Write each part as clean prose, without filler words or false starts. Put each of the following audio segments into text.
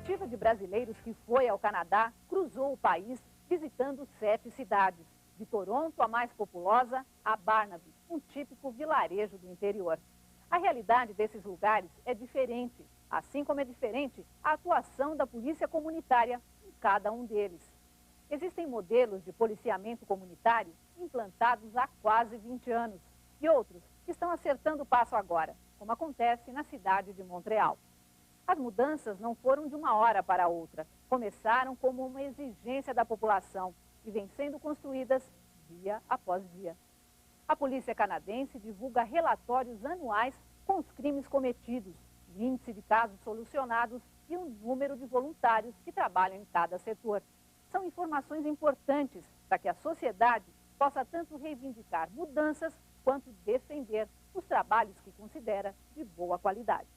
comitiva de brasileiros que foi ao Canadá cruzou o país visitando 7 cidades, de Toronto, a mais populosa, a Barnaby, um típico vilarejo do interior. A realidade desses lugares é diferente, assim como é diferente a atuação da polícia comunitária em cada um deles. Existem modelos de policiamento comunitário implantados há quase 20 anos e outros que estão acertando o passo agora, como acontece na cidade de Montreal. As mudanças não foram de uma hora para outra, começaram como uma exigência da população e vêm sendo construídas dia após dia. A polícia canadense divulga relatórios anuais com os crimes cometidos, o índice de casos solucionados e o número de voluntários que trabalham em cada setor. São informações importantes para que a sociedade possa tanto reivindicar mudanças quanto defender os trabalhos que considera de boa qualidade.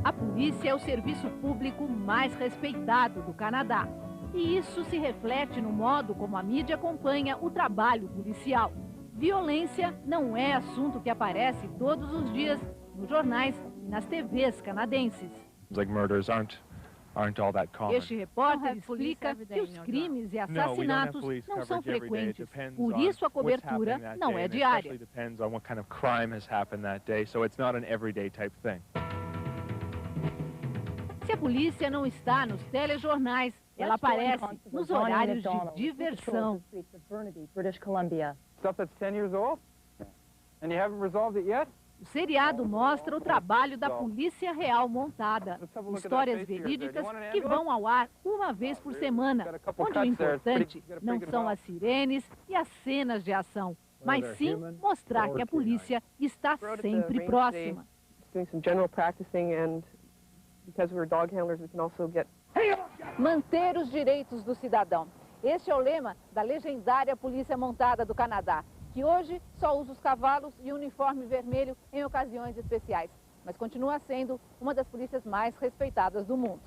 A polícia é o serviço público mais respeitado do Canadá. E isso se reflete no modo como a mídia acompanha o trabalho policial. Violência não é assunto que aparece todos os dias nos jornais e nas TVs canadenses. Este repórter explica que os crimes e assassinatos não são frequentes, por isso a cobertura não é diária. Se a polícia não está nos telejornais, ela aparece nos horários de diversão. O seriado mostra o trabalho da Polícia Real montada. Histórias verídicas que vão ao ar uma vez por semana, onde o importante não são as sirenes e as cenas de ação, mas sim mostrar que a polícia está sempre próxima. Manter os direitos do cidadão. Este é o lema da legendária Polícia Montada do Canadá, que hoje só usa os cavalos e o uniforme vermelho em ocasiões especiais, mas continua sendo uma das polícias mais respeitadas do mundo.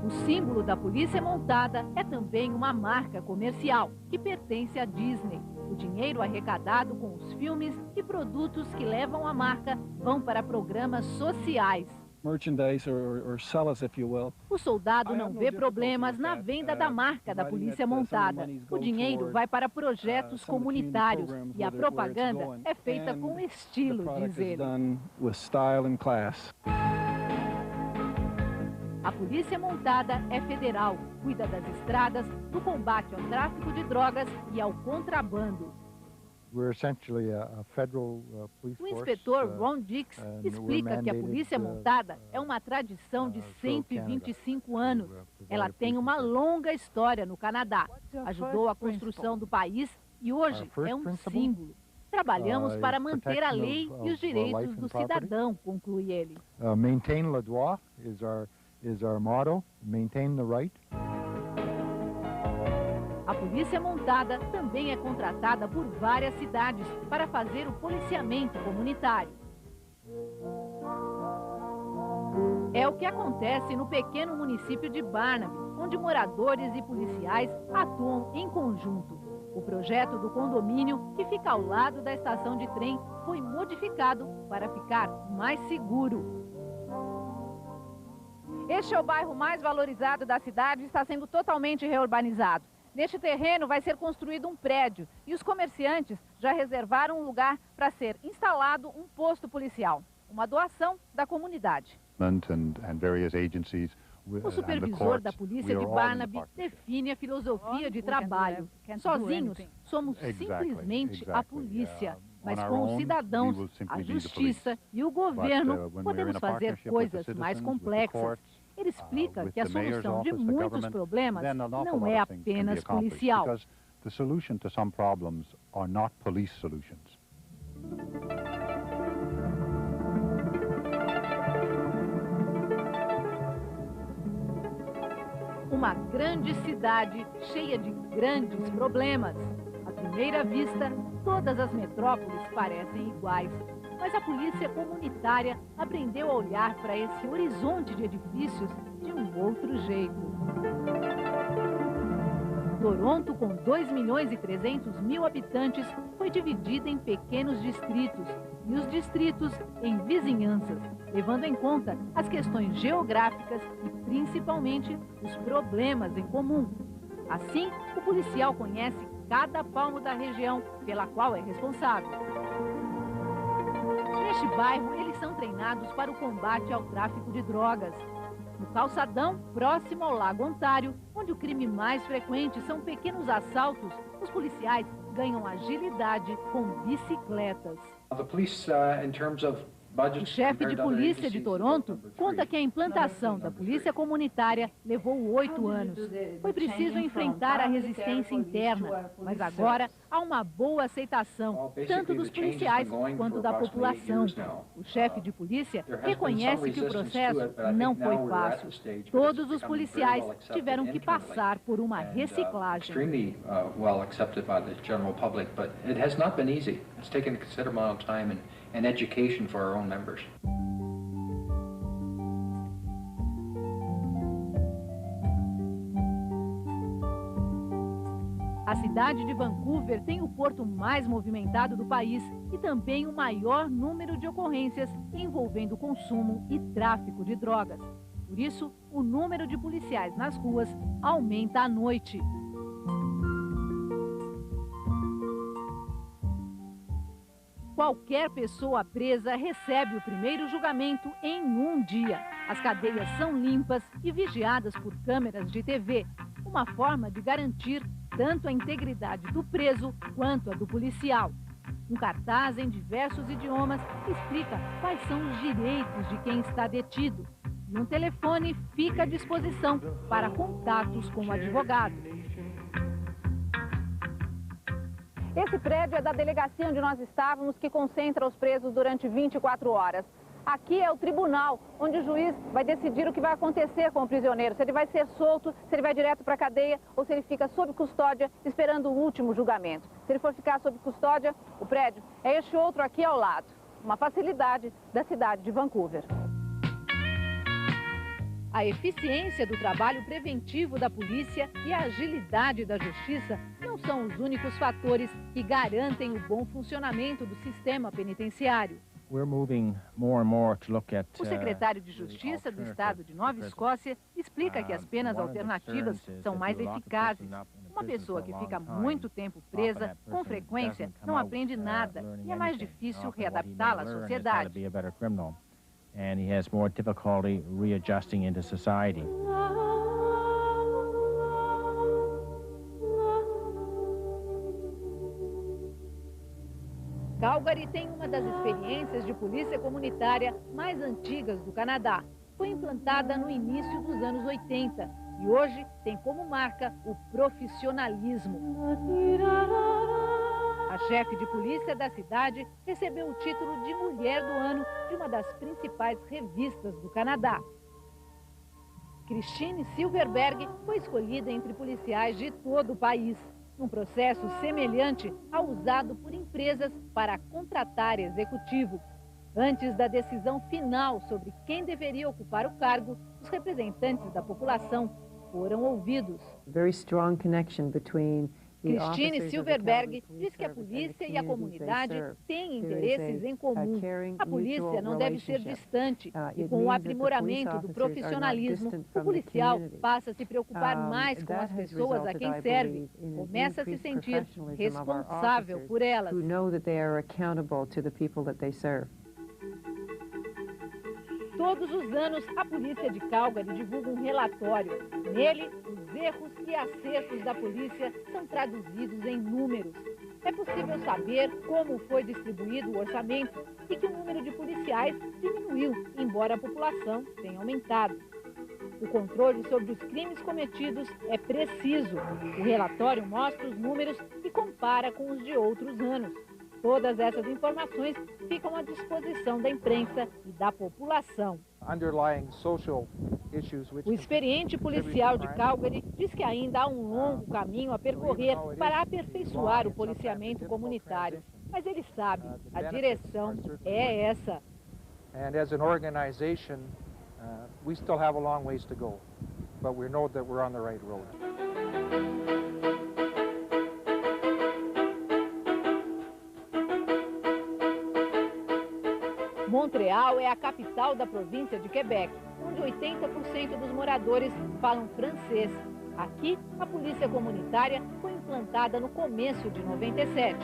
O símbolo da Polícia Montada é também uma marca comercial que pertence à Disney. O dinheiro arrecadado com os filmes e produtos que levam a marca vão para programas sociais. O soldado não vê problemas na venda da marca da Polícia Montada. O dinheiro vai para projetos comunitários e a propaganda é feita com estilo, diz ele. A Polícia Montada é federal, cuida das estradas, do combate ao tráfico de drogas e ao contrabando. O inspetor Ron Dix explica que a Polícia Montada é uma tradição de 125 anos. Ela tem uma longa história no Canadá. Ajudou a construção do país e hoje é um símbolo. Trabalhamos para manter a lei e os direitos do cidadão, conclui ele. Maintain le droit is our motto, maintain the right. A Polícia Montada também é contratada por várias cidades para fazer o policiamento comunitário. É o que acontece no pequeno município de Barnaby, onde moradores e policiais atuam em conjunto. O projeto do condomínio, que fica ao lado da estação de trem, foi modificado para ficar mais seguro. Este é o bairro mais valorizado da cidade e está sendo totalmente reurbanizado. Neste terreno vai ser construído um prédio e os comerciantes já reservaram um lugar para ser instalado um posto policial, uma doação da comunidade. O supervisor da polícia de Barnaby define a filosofia de trabalho. Sozinhos, somos simplesmente a polícia, mas com os cidadãos, a justiça e o governo, podemos fazer coisas mais complexas. Ele explica que a solução de muitos problemas não é apenas policial. Uma grande cidade cheia de grandes problemas. À primeira vista, todas as metrópoles parecem iguais. Mas a polícia comunitária aprendeu a olhar para esse horizonte de edifícios de um outro jeito. Toronto, com 2.300.000 habitantes, foi dividida em pequenos distritos e os distritos em vizinhanças, levando em conta as questões geográficas e principalmente os problemas em comum. Assim, o policial conhece cada palmo da região pela qual é responsável. Neste bairro, eles são treinados para o combate ao tráfico de drogas. No calçadão, próximo ao Lago Ontário, onde o crime mais frequente são pequenos assaltos, os policiais ganham agilidade com bicicletas. O chefe de polícia de Toronto conta que a implantação da polícia comunitária levou 8 anos. Foi preciso enfrentar a resistência interna, mas agora há uma boa aceitação, tanto dos policiais quanto da população. O chefe de polícia reconhece que o processo não foi fácil. Todos os policiais tiveram que passar por uma reciclagem. And education for our own members. A cidade de Vancouver tem o porto mais movimentado do país e também o maior número de ocorrências envolvendo consumo e tráfico de drogas. Por isso, o número de policiais nas ruas aumenta à noite. Qualquer pessoa presa recebe o primeiro julgamento em um dia. As cadeias são limpas e vigiadas por câmeras de TV, uma forma de garantir tanto a integridade do preso quanto a do policial. Um cartaz em diversos idiomas explica quais são os direitos de quem está detido. E um telefone fica à disposição para contatos com o advogado. Esse prédio é da delegacia onde nós estávamos, que concentra os presos durante 24 horas. Aqui é o tribunal, onde o juiz vai decidir o que vai acontecer com o prisioneiro, se ele vai ser solto, se ele vai direto para a cadeia ou se ele fica sob custódia esperando o último julgamento. Se ele for ficar sob custódia, o prédio é este outro aqui ao lado. Uma facilidade da cidade de Vancouver. A eficiência do trabalho preventivo da polícia e a agilidade da justiça não são os únicos fatores que garantem o bom funcionamento do sistema penitenciário. O secretário de Justiça do estado de Nova Escócia explica que as penas alternativas são mais eficazes. Uma pessoa que fica muito tempo presa, com frequência, não aprende nada e é mais difícil readaptá-la à sociedade. And he has more difficulty readjusting into society. Calgary tem uma das experiências de polícia comunitária mais antigas do Canadá. Foi implantada no início dos anos 80 e hoje tem como marca o profissionalismo. A chefe de polícia da cidade recebeu o título de Mulher do Ano de uma das principais revistas do Canadá. Christine Silverberg foi escolhida entre policiais de todo o país, um processo semelhante ao usado por empresas para contratar executivos. Antes da decisão final sobre quem deveria ocupar o cargo, os representantes da população foram ouvidos. Christine Silverberg diz que a polícia e a comunidade têm interesses em comum. A polícia não deve ser distante e, com o aprimoramento do profissionalismo, o policial passa a se preocupar mais com as pessoas a quem serve. Começa a se sentir responsável por elas. Todos os anos, a polícia de Calgary divulga um relatório. Nele, os erros e acertos da polícia são traduzidos em números. É possível saber como foi distribuído o orçamento e que o número de policiais diminuiu, embora a população tenha aumentado. O controle sobre os crimes cometidos é preciso. O relatório mostra os números e compara com os de outros anos. Todas essas informações ficam à disposição da imprensa e da população. O experiente policial de Calgary diz que ainda há um longo caminho a percorrer para aperfeiçoar o policiamento comunitário. Mas ele sabe, a direção é essa. And as an organization, we still have a long ways to go, but we know that we're on the right road. Montreal é a capital da província de Quebec, onde 80% dos moradores falam francês. Aqui, a polícia comunitária foi implantada no começo de 97.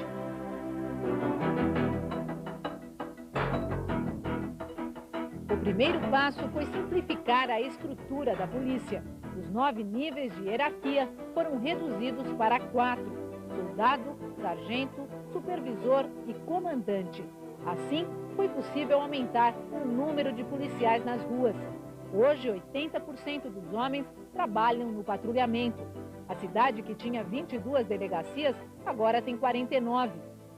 O primeiro passo foi simplificar a estrutura da polícia. Os 9 níveis de hierarquia foram reduzidos para 4: soldado, sargento, supervisor e comandante. Assim, foi possível aumentar o número de policiais nas ruas. Hoje, 80% dos homens trabalham no patrulhamento. A cidade, que tinha 22 delegacias, agora tem 49.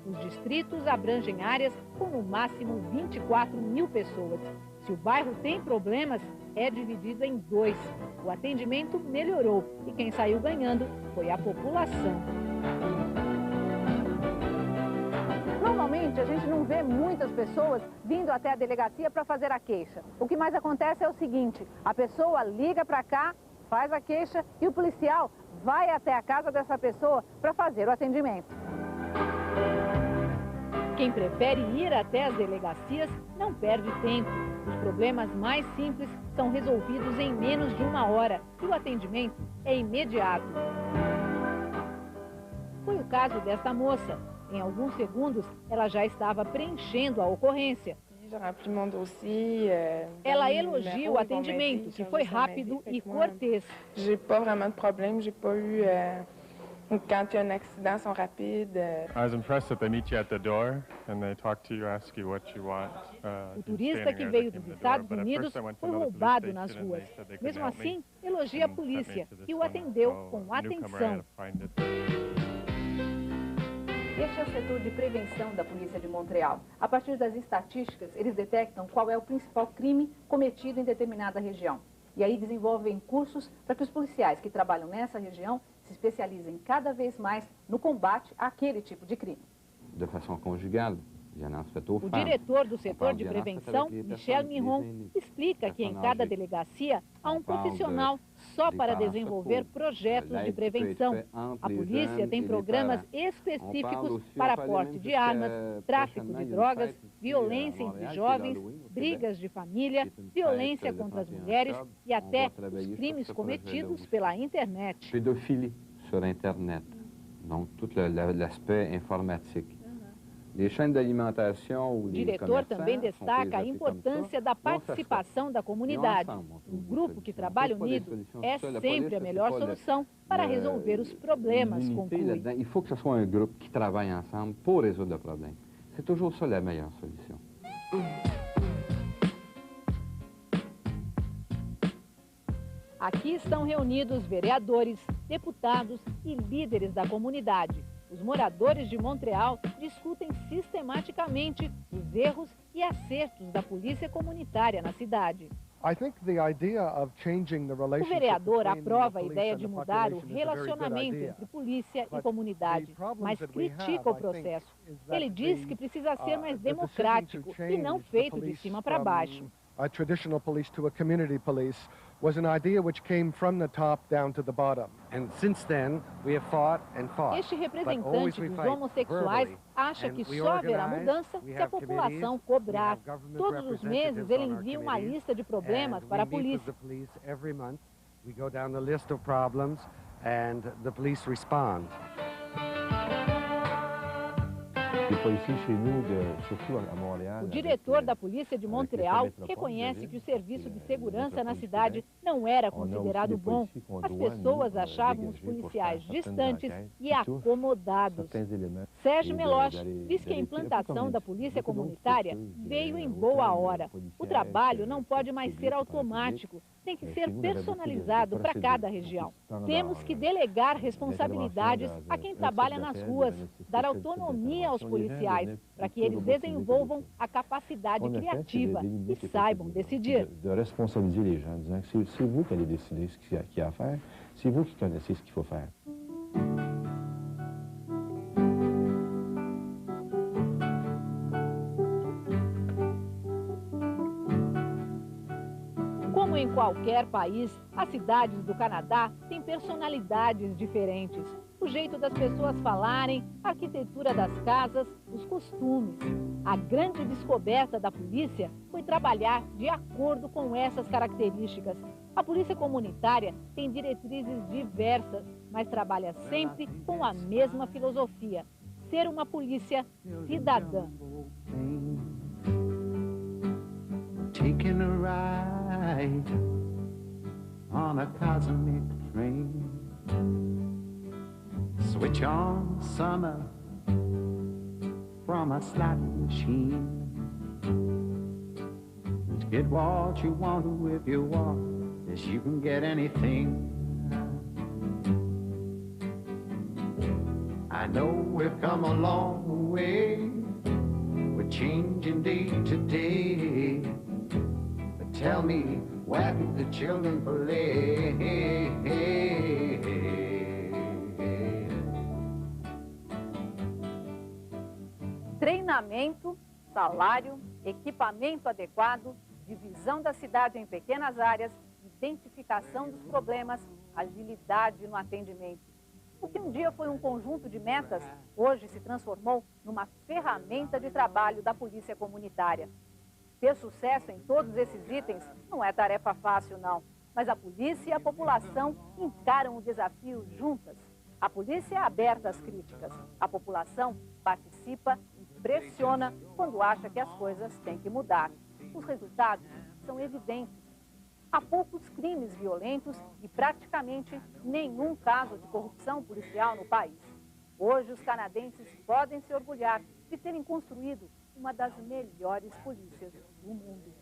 Os distritos abrangem áreas com no máximo 24 mil pessoas. Se o bairro tem problemas, é dividido em 2. O atendimento melhorou e quem saiu ganhando foi a população. Normalmente, a gente não vê muitas pessoas vindo até a delegacia para fazer a queixa. O que mais acontece é o seguinte: a pessoa liga para cá, faz a queixa e o policial vai até a casa dessa pessoa para fazer o atendimento. Quem prefere ir até as delegacias não perde tempo. Os problemas mais simples são resolvidos em menos de 1 hora e o atendimento é imediato. Foi o caso desta moça. Em alguns segundos, ela já estava preenchendo a ocorrência. Ela elogia o atendimento, que foi rápido e cortês. J'ai pas vraiment de problème, j'ai pas eu quand il y a un accident, sont rapides. I was impressed that they meet you at the door and they talk to you, ask you what you want. O turista que veio dos Estados Unidos foi roubado nas ruas. Mesmo assim, elogia a polícia e o atendeu com atenção. Este é o setor de prevenção da Polícia de Montreal. A partir das estatísticas, eles detectam qual é o principal crime cometido em determinada região. E aí desenvolvem cursos para que os policiais que trabalham nessa região se especializem cada vez mais no combate àquele tipo de crime. De façon conjugale. O diretor do setor de prevenção, Michel Miron, explica que em cada delegacia há um profissional só para desenvolver projetos de prevenção. A polícia tem programas específicos para porte de armas, tráfico de drogas, violência entre jovens, brigas de família, violência contra as mulheres e até os crimes cometidos pela internet. Pédophilie sur Internet, donc tout l'aspect informatique. O diretor também destaca a importância da participação da comunidade. Um grupo que trabalha unido é sempre a melhor solução para resolver os problemas, conclui. Il faut que ce soit un groupe qui travaille ensemble pour résoudre le problème. C'est toujours ça la meilleure solution. Aqui estão reunidos vereadores, deputados e líderes da comunidade. Os moradores de Montreal discutem sistematicamente os erros e acertos da polícia comunitária na cidade. O vereador aprova a ideia de mudar o relacionamento entre polícia e comunidade, mas critica o processo. Ele diz que precisa ser mais democrático e não feito de cima para baixo. A traditional police to a community police was an idea which came from the top down to the bottom. And since then, we have fought and fought. Este representante dos homossexuais acha que só haverá mudança se a população cobrar. Todos os meses ele envia uma lista de problemas para a polícia. Every month we go down the list of problems and the police respond. O diretor da Polícia de Montreal reconhece que o serviço de segurança na cidade não era considerado bom. As pessoas achavam os policiais distantes e acomodados. Sérgio Meloche diz que a implantação da polícia comunitária veio em boa hora. O trabalho não pode mais ser automático. tem que ser personalizado para cada região. Temos que delegar responsabilidades a quem trabalha nas ruas, dar autonomia aos policiais, para que eles desenvolvam a capacidade criativa e saibam decidir. De responsabiliser les gens, disant que c'est vous qui allez décider ce qu'il y a à faire, c'est vous qui connaissez ce qu'il faut faire. Como em qualquer país, as cidades do Canadá têm personalidades diferentes. O jeito das pessoas falarem, a arquitetura das casas, os costumes. A grande descoberta da polícia foi trabalhar de acordo com essas características. A polícia comunitária tem diretrizes diversas, mas trabalha sempre com a mesma filosofia: ser uma polícia cidadã. Taking a ride on a cosmic train. Switch on summer from a slot machine. Get what you want if you want, yes, you can get anything. I know we've come a long way, we're changing day to day. But tell me, where do the children play? Treinamento, salário, equipamento adequado, divisão da cidade em pequenas áreas, identificação dos problemas, agilidade no atendimento. O que um dia foi um conjunto de metas, hoje se transformou numa ferramenta de trabalho da polícia comunitária. Ter sucesso em todos esses itens não é tarefa fácil, não. Mas a polícia e a população encaram o desafio juntas. A polícia é aberta às críticas. A população participa e pressiona quando acha que as coisas têm que mudar. Os resultados são evidentes. Há poucos crimes violentos e praticamente nenhum caso de corrupção policial no país. Hoje, os canadenses podem se orgulhar de terem construído uma das melhores polícias do mundo.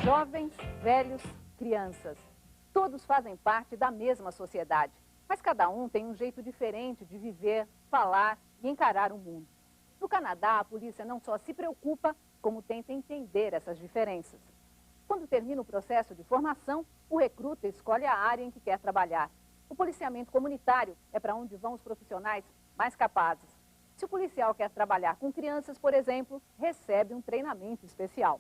Jovens, velhos, crianças, todos fazem parte da mesma sociedade, mas cada um tem um jeito diferente de viver, falar e encarar o mundo. No Canadá, a polícia não só se preocupa, como tenta entender essas diferenças. Quando termina o processo de formação, o recruta escolhe a área em que quer trabalhar. O policiamento comunitário é para onde vão os profissionais mais capazes. Se o policial quer trabalhar com crianças, por exemplo, recebe um treinamento especial.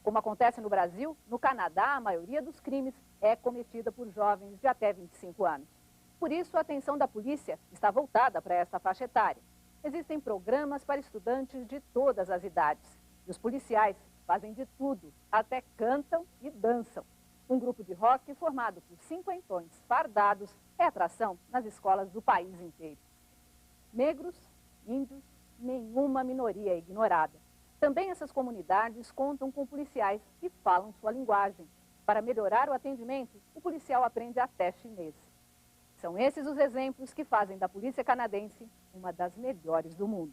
Como acontece no Brasil, no Canadá, a maioria dos crimes é cometida por jovens de até 25 anos. Por isso, a atenção da polícia está voltada para esta faixa etária. Existem programas para estudantes de todas as idades. E os policiais fazem de tudo, até cantam e dançam. Um grupo de rock formado por cinquentões fardados é atração nas escolas do país inteiro. Negros, índios, nenhuma minoria é ignorada. Também essas comunidades contam com policiais que falam sua linguagem. Para melhorar o atendimento, o policial aprende até chinês. São esses os exemplos que fazem da polícia canadense uma das melhores do mundo.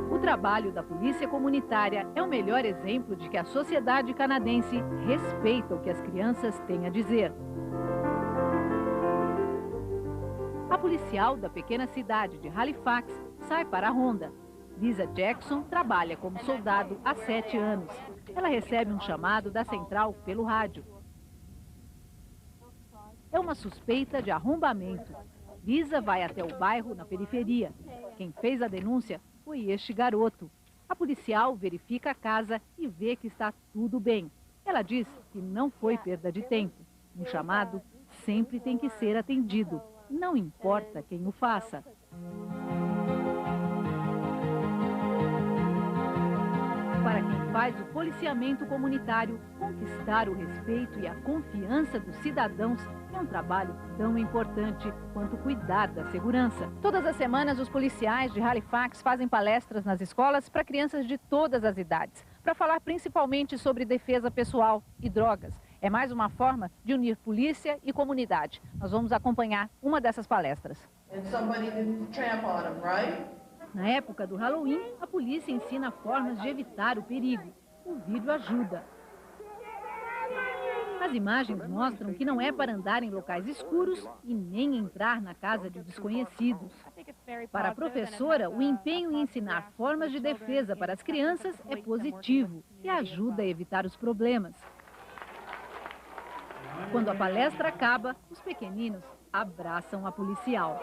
O trabalho da polícia comunitária é o melhor exemplo de que a sociedade canadense respeita o que as crianças têm a dizer. A policial da pequena cidade de Halifax sai para a ronda. Lisa Jackson trabalha como soldado há 7 anos. Ela recebe um chamado da central pelo rádio. É uma suspeita de arrombamento. Lisa vai até o bairro na periferia. Quem fez a denúncia foi este garoto. A policial verifica a casa e vê que está tudo bem. Ela diz que não foi perda de tempo. Um chamado sempre tem que ser atendido, não importa quem o faça. Para quem faz o policiamento comunitário, conquistar o respeito e a confiança dos cidadãos é um trabalho tão importante quanto cuidar da segurança. Todas as semanas, os policiais de Halifax fazem palestras nas escolas para crianças de todas as idades, para falar principalmente sobre defesa pessoal e drogas. É mais uma forma de unir polícia e comunidade. Nós vamos acompanhar uma dessas palestras. Na época do Halloween, a polícia ensina formas de evitar o perigo. O vídeo ajuda. As imagens mostram que não é para andar em locais escuros e nem entrar na casa de desconhecidos. Para a professora, o empenho em ensinar formas de defesa para as crianças é positivo e ajuda a evitar os problemas. Quando a palestra acaba, os pequeninos abraçam a policial.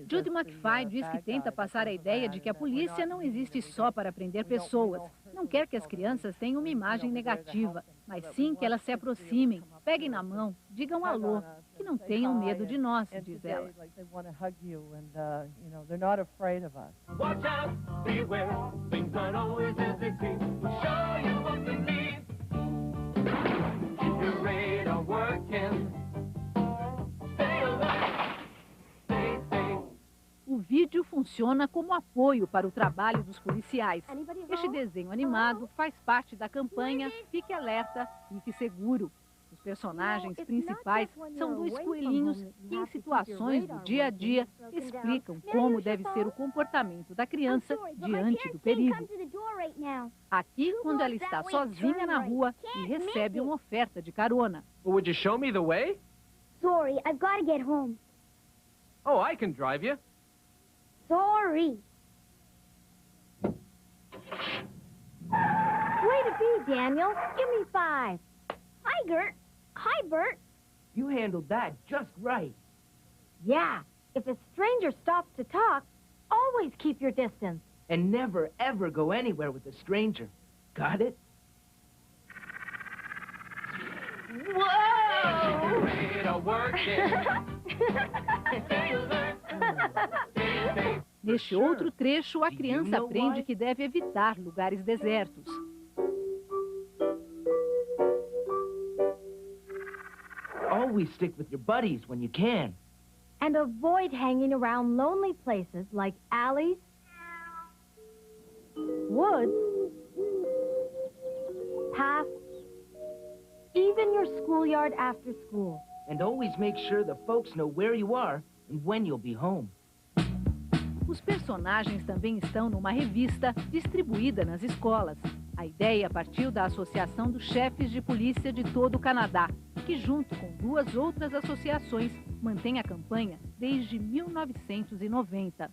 Judy McFly diz que tenta passar a ideia de que a polícia não existe só para prender pessoas. Não quer que as crianças tenham uma imagem negativa, mas sim que elas se aproximem, peguem na mão, digam alô, que não tenham medo de nós, diz ela. O vídeo funciona como apoio para o trabalho dos policiais. Este desenho animado faz parte da campanha Fique Alerta, Fique Seguro. Os personagens principais são 2 coelhinhos que, em situações do dia a dia, explicam como deve ser o comportamento da criança diante do perigo. Aqui, quando ela está sozinha na rua e recebe uma oferta de carona. Would you show me the way? Sorry, I've got to get home. Oh, I can drive you. Sorry. Way to be, Daniel. Give me 5. Hi, Gert. Hi, Bert. You handled that just right. Yeah. If a stranger stops to talk, always keep your distance. And never, ever go anywhere with a stranger. Got it? Whoa! Neste outro trecho, a criança aprende que deve evitar lugares desertos. Always stick with your buddies when you can. And avoid hanging around lonely places like alleys, woods, paths, even your schoolyard after school. And always make sure the folks know where you are and when you'll be home. Os personagens também estão numa revista distribuída nas escolas. A ideia partiu da Associação dos Chefes de Polícia de todo o Canadá. que, junto com 2 outras associações, mantém a campanha desde 1990.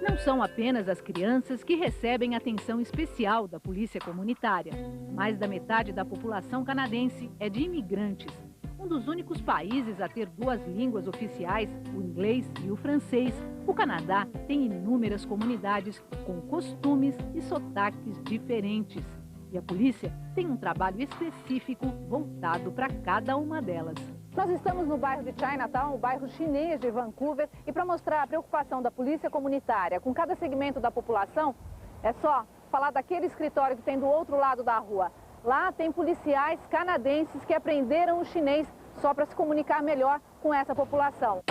Não são apenas as crianças que recebem atenção especial da polícia comunitária. Mais da metade da população canadense é de imigrantes. Um dos únicos países a ter 2 línguas oficiais, o inglês e o francês, o Canadá tem inúmeras comunidades com costumes e sotaques diferentes. E a polícia tem um trabalho específico voltado para cada uma delas. Nós estamos no bairro de Chinatown, o bairro chinês de Vancouver, e para mostrar a preocupação da polícia comunitária com cada segmento da população, é só falar daquele escritório que tem do outro lado da rua. Lá tem policiais canadenses que aprenderam o chinês só para se comunicar melhor com essa população.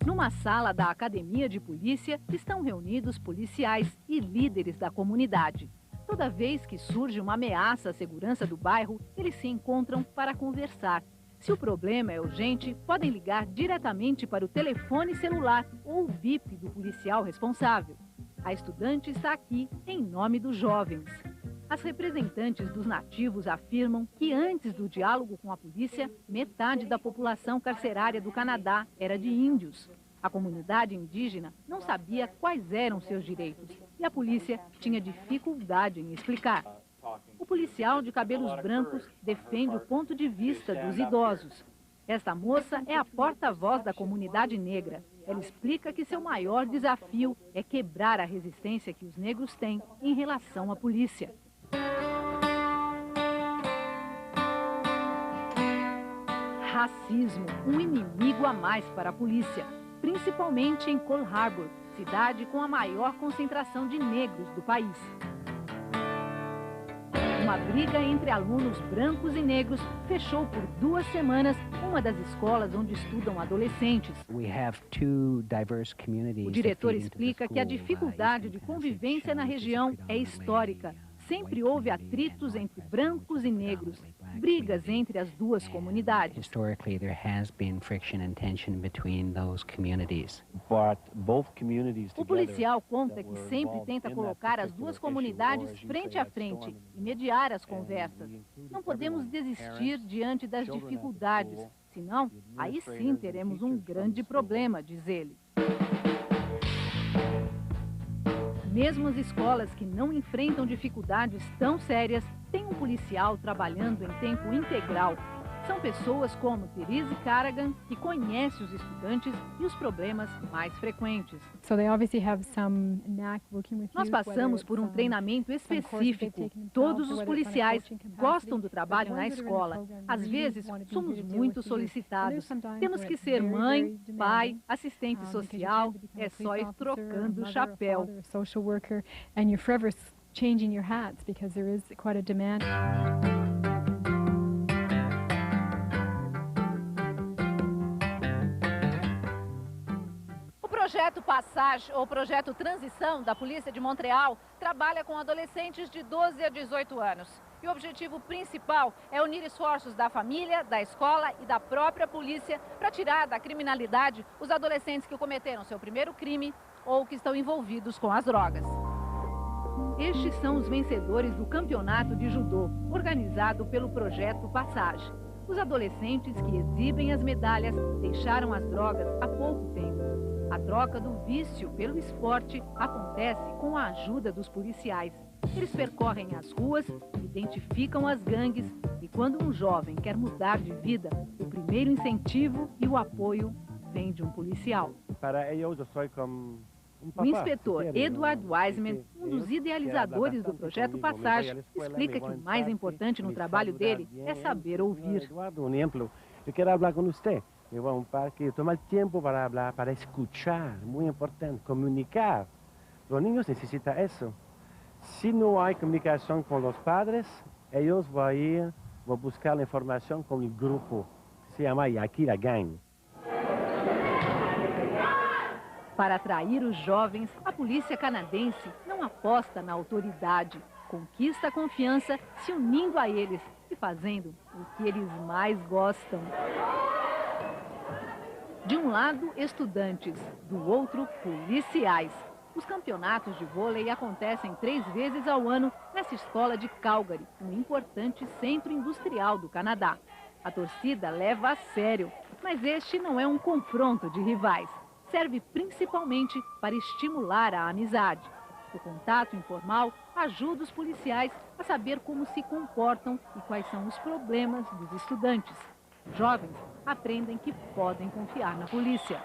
Numa sala da Academia de Polícia estão reunidos policiais e líderes da comunidade. Toda vez que surge uma ameaça à segurança do bairro, eles se encontram para conversar. Se o problema é urgente, podem ligar diretamente para o telefone celular ou o VIP do policial responsável. A estudante está aqui em nome dos jovens. As representantes dos nativos afirmam que antes do diálogo com a polícia, metade da população carcerária do Canadá era de índios. A comunidade indígena não sabia quais eram seus direitos e a polícia tinha dificuldade em explicar. O policial de cabelos brancos defende o ponto de vista dos idosos. Esta moça é a porta-voz da comunidade negra. Ela explica que seu maior desafio é quebrar a resistência que os negros têm em relação à polícia. Racismo, um inimigo a mais para a polícia, principalmente em Cole Harbour, cidade com a maior concentração de negros do país. Uma briga entre alunos brancos e negros fechou por 2 semanas uma das escolas onde estudam adolescentes. O diretor explica que a dificuldade de convivência na região é histórica. Sempre houve atritos entre brancos e negros, brigas entre as 2 comunidades. Historically, there has been friction and tension between those communities. O policial conta que sempre tenta colocar as 2 comunidades frente a frente e mediar as conversas. Não podemos desistir diante das dificuldades, senão aí sim teremos um grande problema, diz ele. Mesmo as escolas que não enfrentam dificuldades tão sérias têm um policial trabalhando em tempo integral. São pessoas como Therese Carragan, que conhece os estudantes e os problemas mais frequentes. Nós passamos por um treinamento específico. Todos os policiais gostam do trabalho na escola. Às vezes, somos muito solicitados. Temos que ser mãe, pai, assistente social. É só ir trocando o chapéu. O projeto Passage, ou projeto Transição, da Polícia de Montreal, trabalha com adolescentes de 12 a 18 anos. E o objetivo principal é unir esforços da família, da escola e da própria polícia para tirar da criminalidade os adolescentes que cometeram seu primeiro crime ou que estão envolvidos com as drogas. Estes são os vencedores do campeonato de judô, organizado pelo projeto Passage. Os adolescentes que exibem as medalhas deixaram as drogas há pouco tempo. A troca do vício pelo esporte acontece com a ajuda dos policiais. Eles percorrem as ruas, identificam as gangues e quando um jovem quer mudar de vida, o primeiro incentivo e o apoio vem de um policial. O inspetor Edward Wiseman, um dos idealizadores do projeto Passage, explica que o mais importante no trabalho dele é saber ouvir. Eu quero falar com você. Eu vou que tomar tempo para falar, para escutar, muito importante, comunicar. Os niños necessitam isso. Se não há comunicação com os padres, eles vão buscar a informação com o grupo, que se chama aqui a gangue. Para atrair os jovens, a polícia canadense não aposta na autoridade, conquista a confiança se unindo a eles e fazendo o que eles mais gostam. De um lado, estudantes, do outro, policiais. Os campeonatos de vôlei acontecem 3 vezes ao ano nessa escola de Calgary, um importante centro industrial do Canadá. A torcida leva a sério, mas este não é um confronto de rivais. Serve principalmente para estimular a amizade. O contato informal ajuda os policiais a saber como se comportam e quais são os problemas dos estudantes. Jovens aprendem que podem confiar na polícia.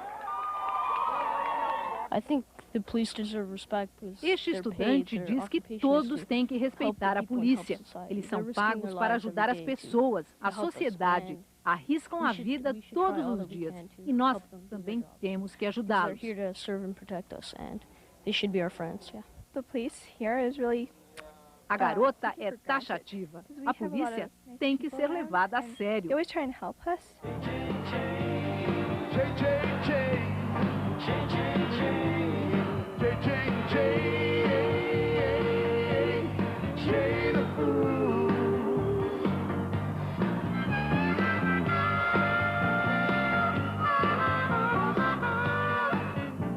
Este estudante diz que todos têm que respeitar a polícia. Eles são pagos para ajudar as pessoas, a sociedade. Arriscam a vida todos os dias e nós também temos que ajudá-los. A garota é taxativa. A polícia tem que ser levada a sério.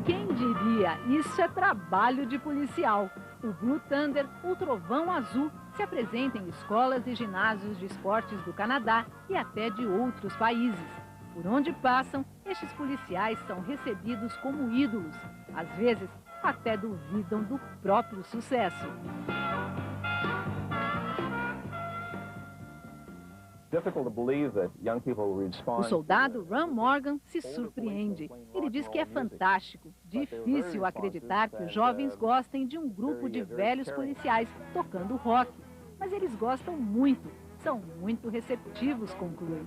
Quem diria, isso é trabalho de policial. O Blue Thunder, o Trovão Azul, se apresenta em escolas e ginásios de esportes do Canadá e até de outros países. Por onde passam, estes policiais são recebidos como ídolos. Às vezes, até duvidam do próprio sucesso. O soldado Ron Morgan se surpreende. Ele diz que é fantástico, difícil acreditar que os jovens gostem de um grupo de velhos policiais tocando rock. Mas eles gostam muito, são muito receptivos, conclui.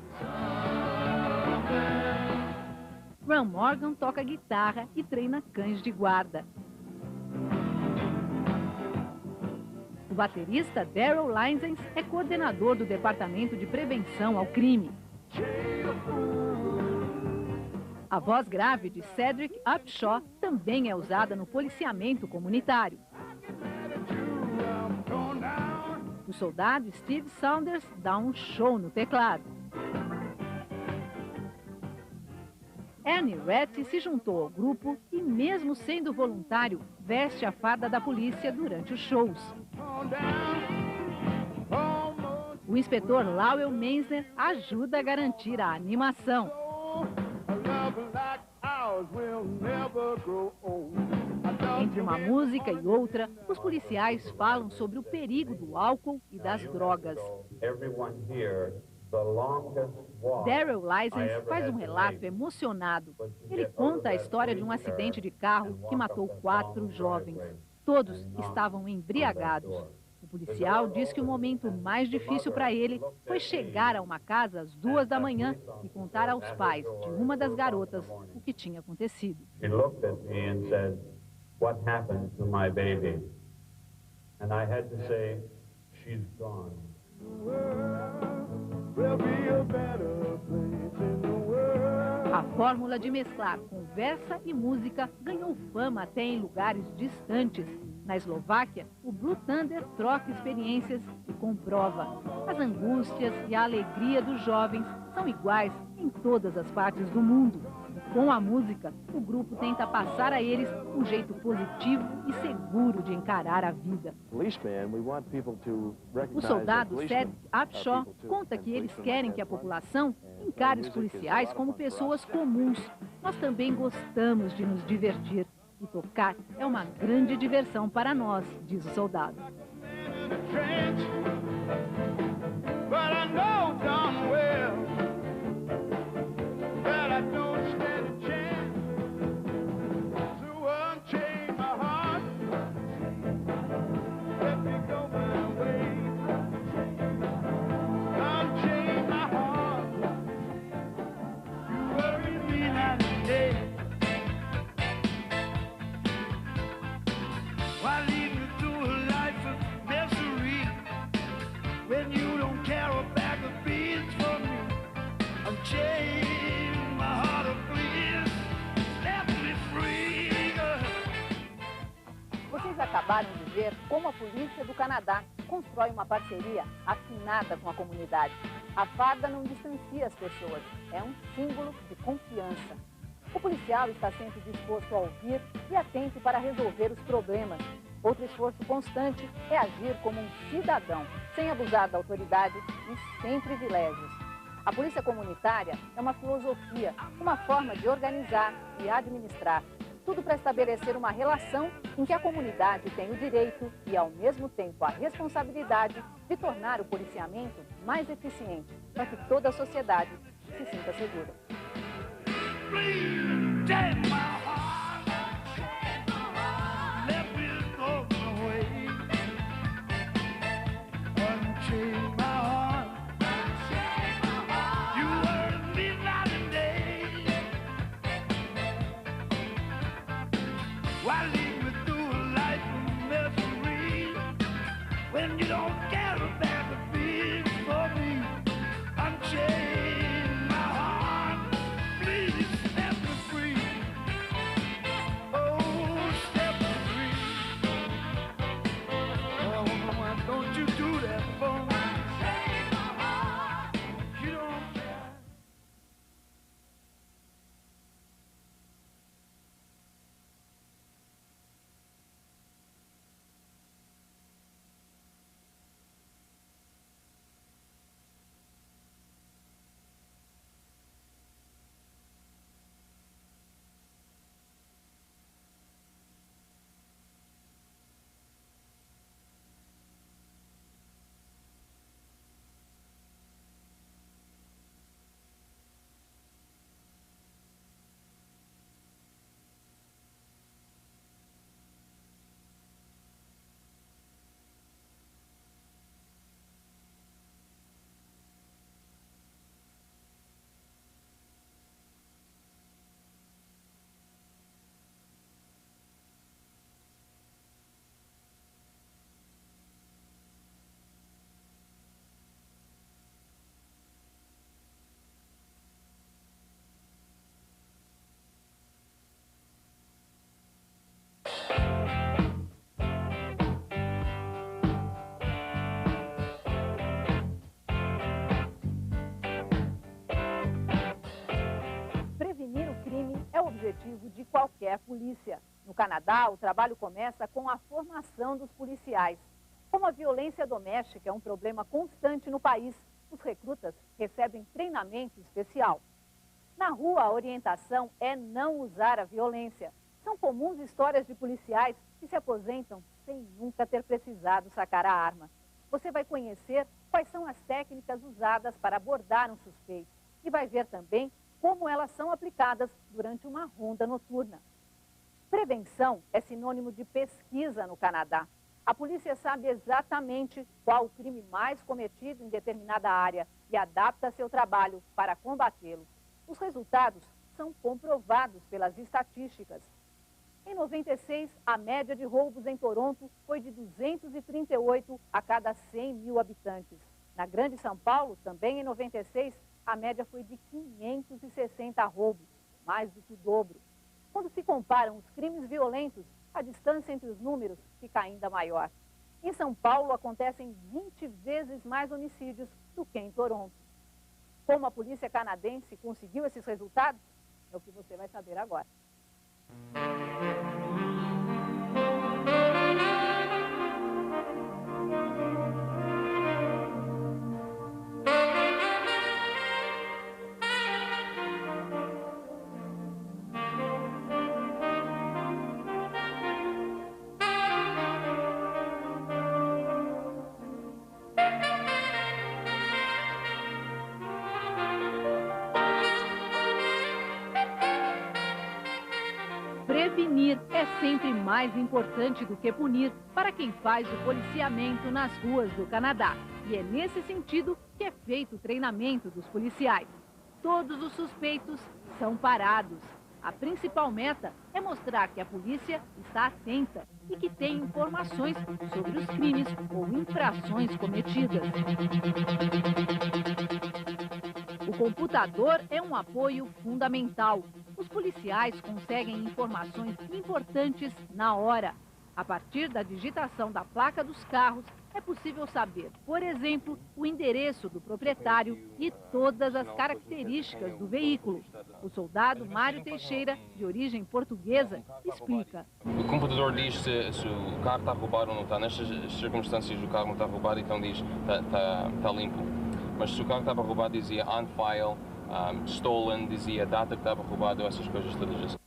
Ron Morgan toca guitarra e treina cães de guarda. O baterista Daryl Linsens é coordenador do Departamento de Prevenção ao Crime. A voz grave de Cedric Upshaw também é usada no policiamento comunitário. O soldado Steve Saunders dá um show no teclado. Ernie Rett se juntou ao grupo e, mesmo sendo voluntário, veste a farda da polícia durante os shows. O inspetor Lowell Meisner ajuda a garantir a animação. Entre uma música e outra, os policiais falam sobre o perigo do álcool e das drogas. Daryl Linsens faz um relato emocionado. Ele conta a história de um acidente de carro que matou 4 jovens. Todos estavam embriagados. O policial diz que o momento mais difícil para ele foi chegar a uma casa às 2 da manhã e contar aos pais de uma das garotas o que tinha acontecido. He looked at me and said, "What happened to my baby?" And I had to say, "She's gone." A fórmula de mesclar conversa e música ganhou fama até em lugares distantes. Na Eslováquia, o Blue Thunder troca experiências e comprova. As angústias e a alegria dos jovens são iguais em todas as partes do mundo. Com a música, o grupo tenta passar a eles um jeito positivo e seguro de encarar a vida. O soldado Cedric Upshaw conta que eles querem que a população encare os policiais como pessoas comuns. Nós também gostamos de nos divertir. E tocar é uma grande diversão para nós, diz o soldado. Vocês acabaram de ver como a polícia do Canadá constrói uma parceria afinada com a comunidade. A farda não distancia as pessoas, é um símbolo de confiança. O policial está sempre disposto a ouvir e atento para resolver os problemas. Outro esforço constante é agir como um cidadão, sem abusar da autoridade e sem privilégios. A polícia comunitária é uma filosofia, uma forma de organizar e administrar. Tudo para estabelecer uma relação em que a comunidade tem o direito e, ao mesmo tempo, a responsabilidade de tornar o policiamento mais eficiente, para que toda a sociedade se sinta segura. When you don't care about the feelings for me, unchain my heart, please set me free. Oh, set me free. Oh, why don't you do that for me? Unchain my heart, you don't care. Prevenir o crime é o objetivo de qualquer polícia. No Canadá, o trabalho começa com a formação dos policiais. Como a violência doméstica é um problema constante no país, os recrutas recebem treinamento especial. Na rua, a orientação é não usar a violência. São comuns histórias de policiais que se aposentam sem nunca ter precisado sacar a arma. Você vai conhecer quais são as técnicas usadas para abordar um suspeito e vai ver também como elas são aplicadas durante uma ronda noturna. Prevenção é sinônimo de pesquisa no Canadá. A polícia sabe exatamente qual o crime mais cometido em determinada área e adapta seu trabalho para combatê-lo. Os resultados são comprovados pelas estatísticas. Em 96, a média de roubos em Toronto foi de 238 a cada 100 mil habitantes. Na Grande São Paulo, também em 96, a média foi de 560 roubos, mais do que o dobro. Quando se comparam os crimes violentos, a distância entre os números fica ainda maior. Em São Paulo, acontecem 20 vezes mais homicídios do que em Toronto. Como a polícia canadense conseguiu esses resultados? É o que você vai saber agora. Prevenir é sempre mais importante do que punir para quem faz o policiamento nas ruas do Canadá. E é nesse sentido que é feito o treinamento dos policiais. Todos os suspeitos são parados. A principal meta é mostrar que a polícia está atenta e que tem informações sobre os crimes ou infrações cometidas. O computador é um apoio fundamental. Os policiais conseguem informações importantes na hora. A partir da digitação da placa dos carros, é possível saber, por exemplo, o endereço do proprietário e todas as características do veículo. O soldado Mário Teixeira, de origem portuguesa, explica. O computador diz se o carro está roubado ou não está. Nestas circunstâncias o carro não está roubado, então diz está limpo. Mas se o carro estava roubado, dizia on file, stolen, dizia a data que estava roubado, essas coisas todas.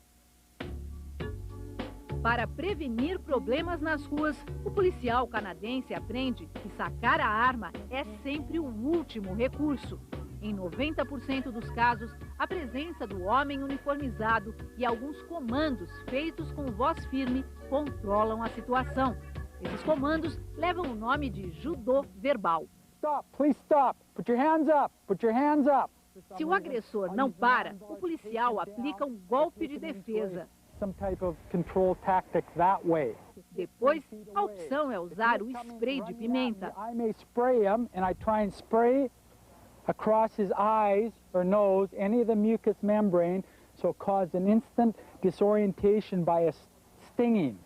Para prevenir problemas nas ruas, o policial canadense aprende que sacar a arma é sempre o último recurso. Em 90% dos casos, a presença do homem uniformizado e alguns comandos feitos com voz firme controlam a situação. Esses comandos levam o nome de judô verbal. Stop, please stop. Put your hands up. Put your hands up. Se o agressor não para, o policial aplica um golpe de defesa. Some type of control tactic that way. Depois, a opção é usar o spray de pimenta. I may spray him and I try and spray across his eyes or nose, any of the mucous membrane, so cause an instant disorientation by a stinging.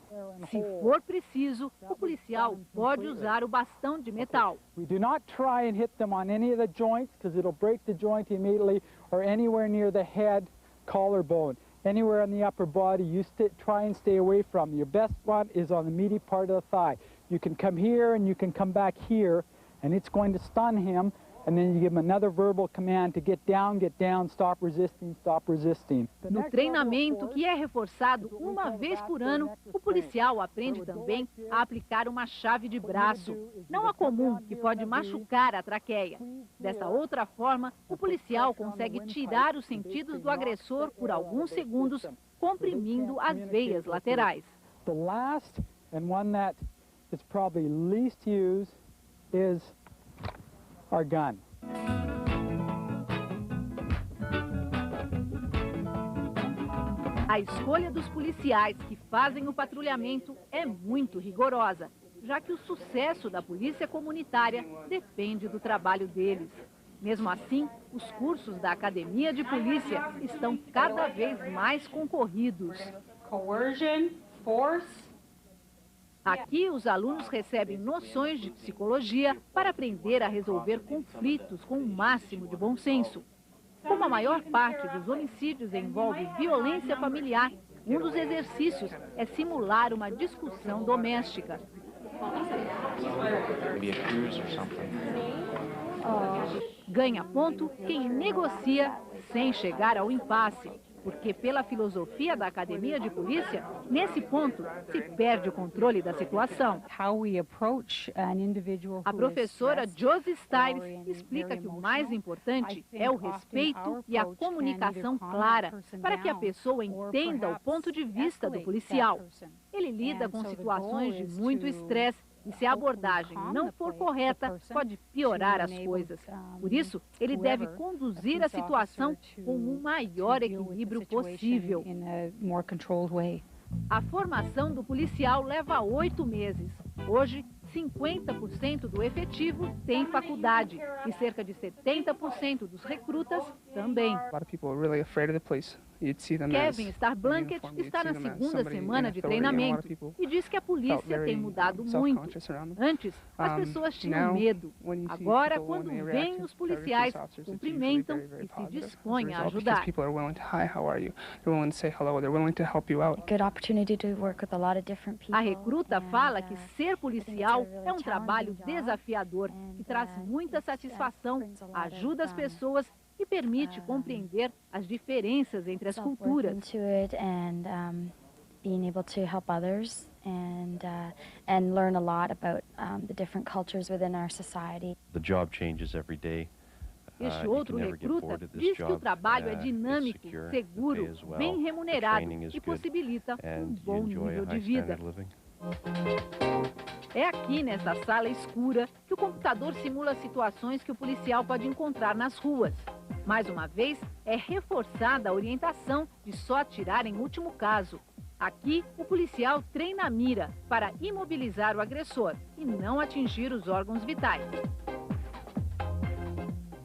Se for preciso, o policial pode usar o bastão de metal. We do not try and hit them on any of the joints because it'll break the joint immediately or anywhere near the head, collarbone. Anywhere on the upper body, you try and stay away from. Your best one is on the meaty part of the thigh. You can come here and you can come back here, and it's going to stun him, and then you give him another verbal command to get down, stop resisting, stop resisting. No treinamento, que é reforçado uma vez por ano, o policial aprende também a aplicar uma chave de braço. Não a comum, que pode machucar a traqueia. Dessa outra forma, o policial consegue tirar os sentidos do agressor por alguns segundos, comprimindo as veias laterais. The last and one that is probably least used is our gun. A escolha dos policiais que fazem o patrulhamento é muito rigorosa, já que o sucesso da polícia comunitária depende do trabalho deles. Mesmo assim, os cursos da Academia de Polícia estão cada vez mais concorridos. Coercion, force. Aqui, os alunos recebem noções de psicologia para aprender a resolver conflitos com o máximo de bom senso. Como a maior parte dos homicídios envolve violência familiar, um dos exercícios é simular uma discussão doméstica. Ganha ponto quem negocia sem chegar ao impasse. Porque, pela filosofia da Academia de Polícia, nesse ponto se perde o controle da situação. A professora Josie Stiles explica que o mais importante é o respeito e a comunicação clara, para que a pessoa entenda o ponto de vista do policial. Ele lida com situações de muito estresse, e se a abordagem não for correta, pode piorar as coisas. Por isso, ele deve conduzir a situação com o maior equilíbrio possível. A formação do policial leva 8 meses. Hoje, 50% do efetivo tem faculdade e cerca de 70% dos recrutas também. Kevin Starblanket está na segunda semana de treinamento e diz que a polícia tem mudado muito. Antes, as pessoas tinham medo. Agora, quando veem os policiais, cumprimentam e se dispõem a ajudar. A recruta fala que ser policial é um trabalho desafiador, que traz muita satisfação, ajuda as pessoas e permite compreender as diferenças entre as culturas. Being able to help others and learn a lot about the different cultures within our society. The job changes every day. Este outro recruta diz que o trabalho é dinâmico, seguro, bem remunerado e possibilita um bom nível de vida. É aqui, nessa sala escura, que o computador simula situações que o policial pode encontrar nas ruas. Mais uma vez, é reforçada a orientação de só atirar em último caso. Aqui, o policial treina a mira para imobilizar o agressor e não atingir os órgãos vitais.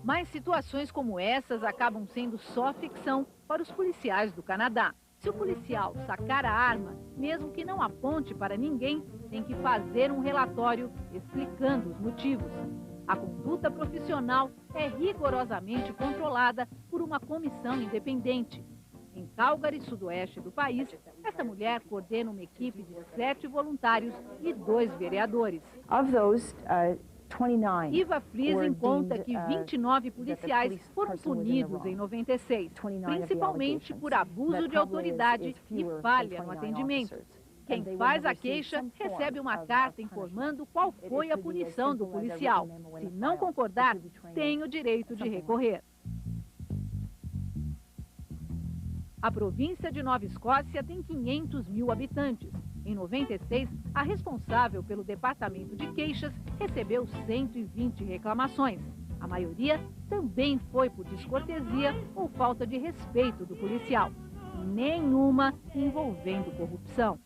Mas situações como essas acabam sendo só ficção para os policiais do Canadá. Se o policial sacar a arma, mesmo que não aponte para ninguém, tem que fazer um relatório explicando os motivos. A conduta profissional é rigorosamente controlada por uma comissão independente. Em Calgary, sudoeste do país, esta mulher coordena uma equipe de 7 voluntários e 2 vereadores. Iva Friesen conta que 29 policiais foram punidos em 96, principalmente por abuso de autoridade e falha no atendimento. Quem faz a queixa recebe uma carta informando qual foi a punição do policial. Se não concordar, tem o direito de recorrer. A província de Nova Escócia tem 500 mil habitantes. Em 96, a responsável pelo departamento de queixas recebeu 120 reclamações. A maioria também foi por descortesia ou falta de respeito do policial. Nenhuma envolvendo corrupção.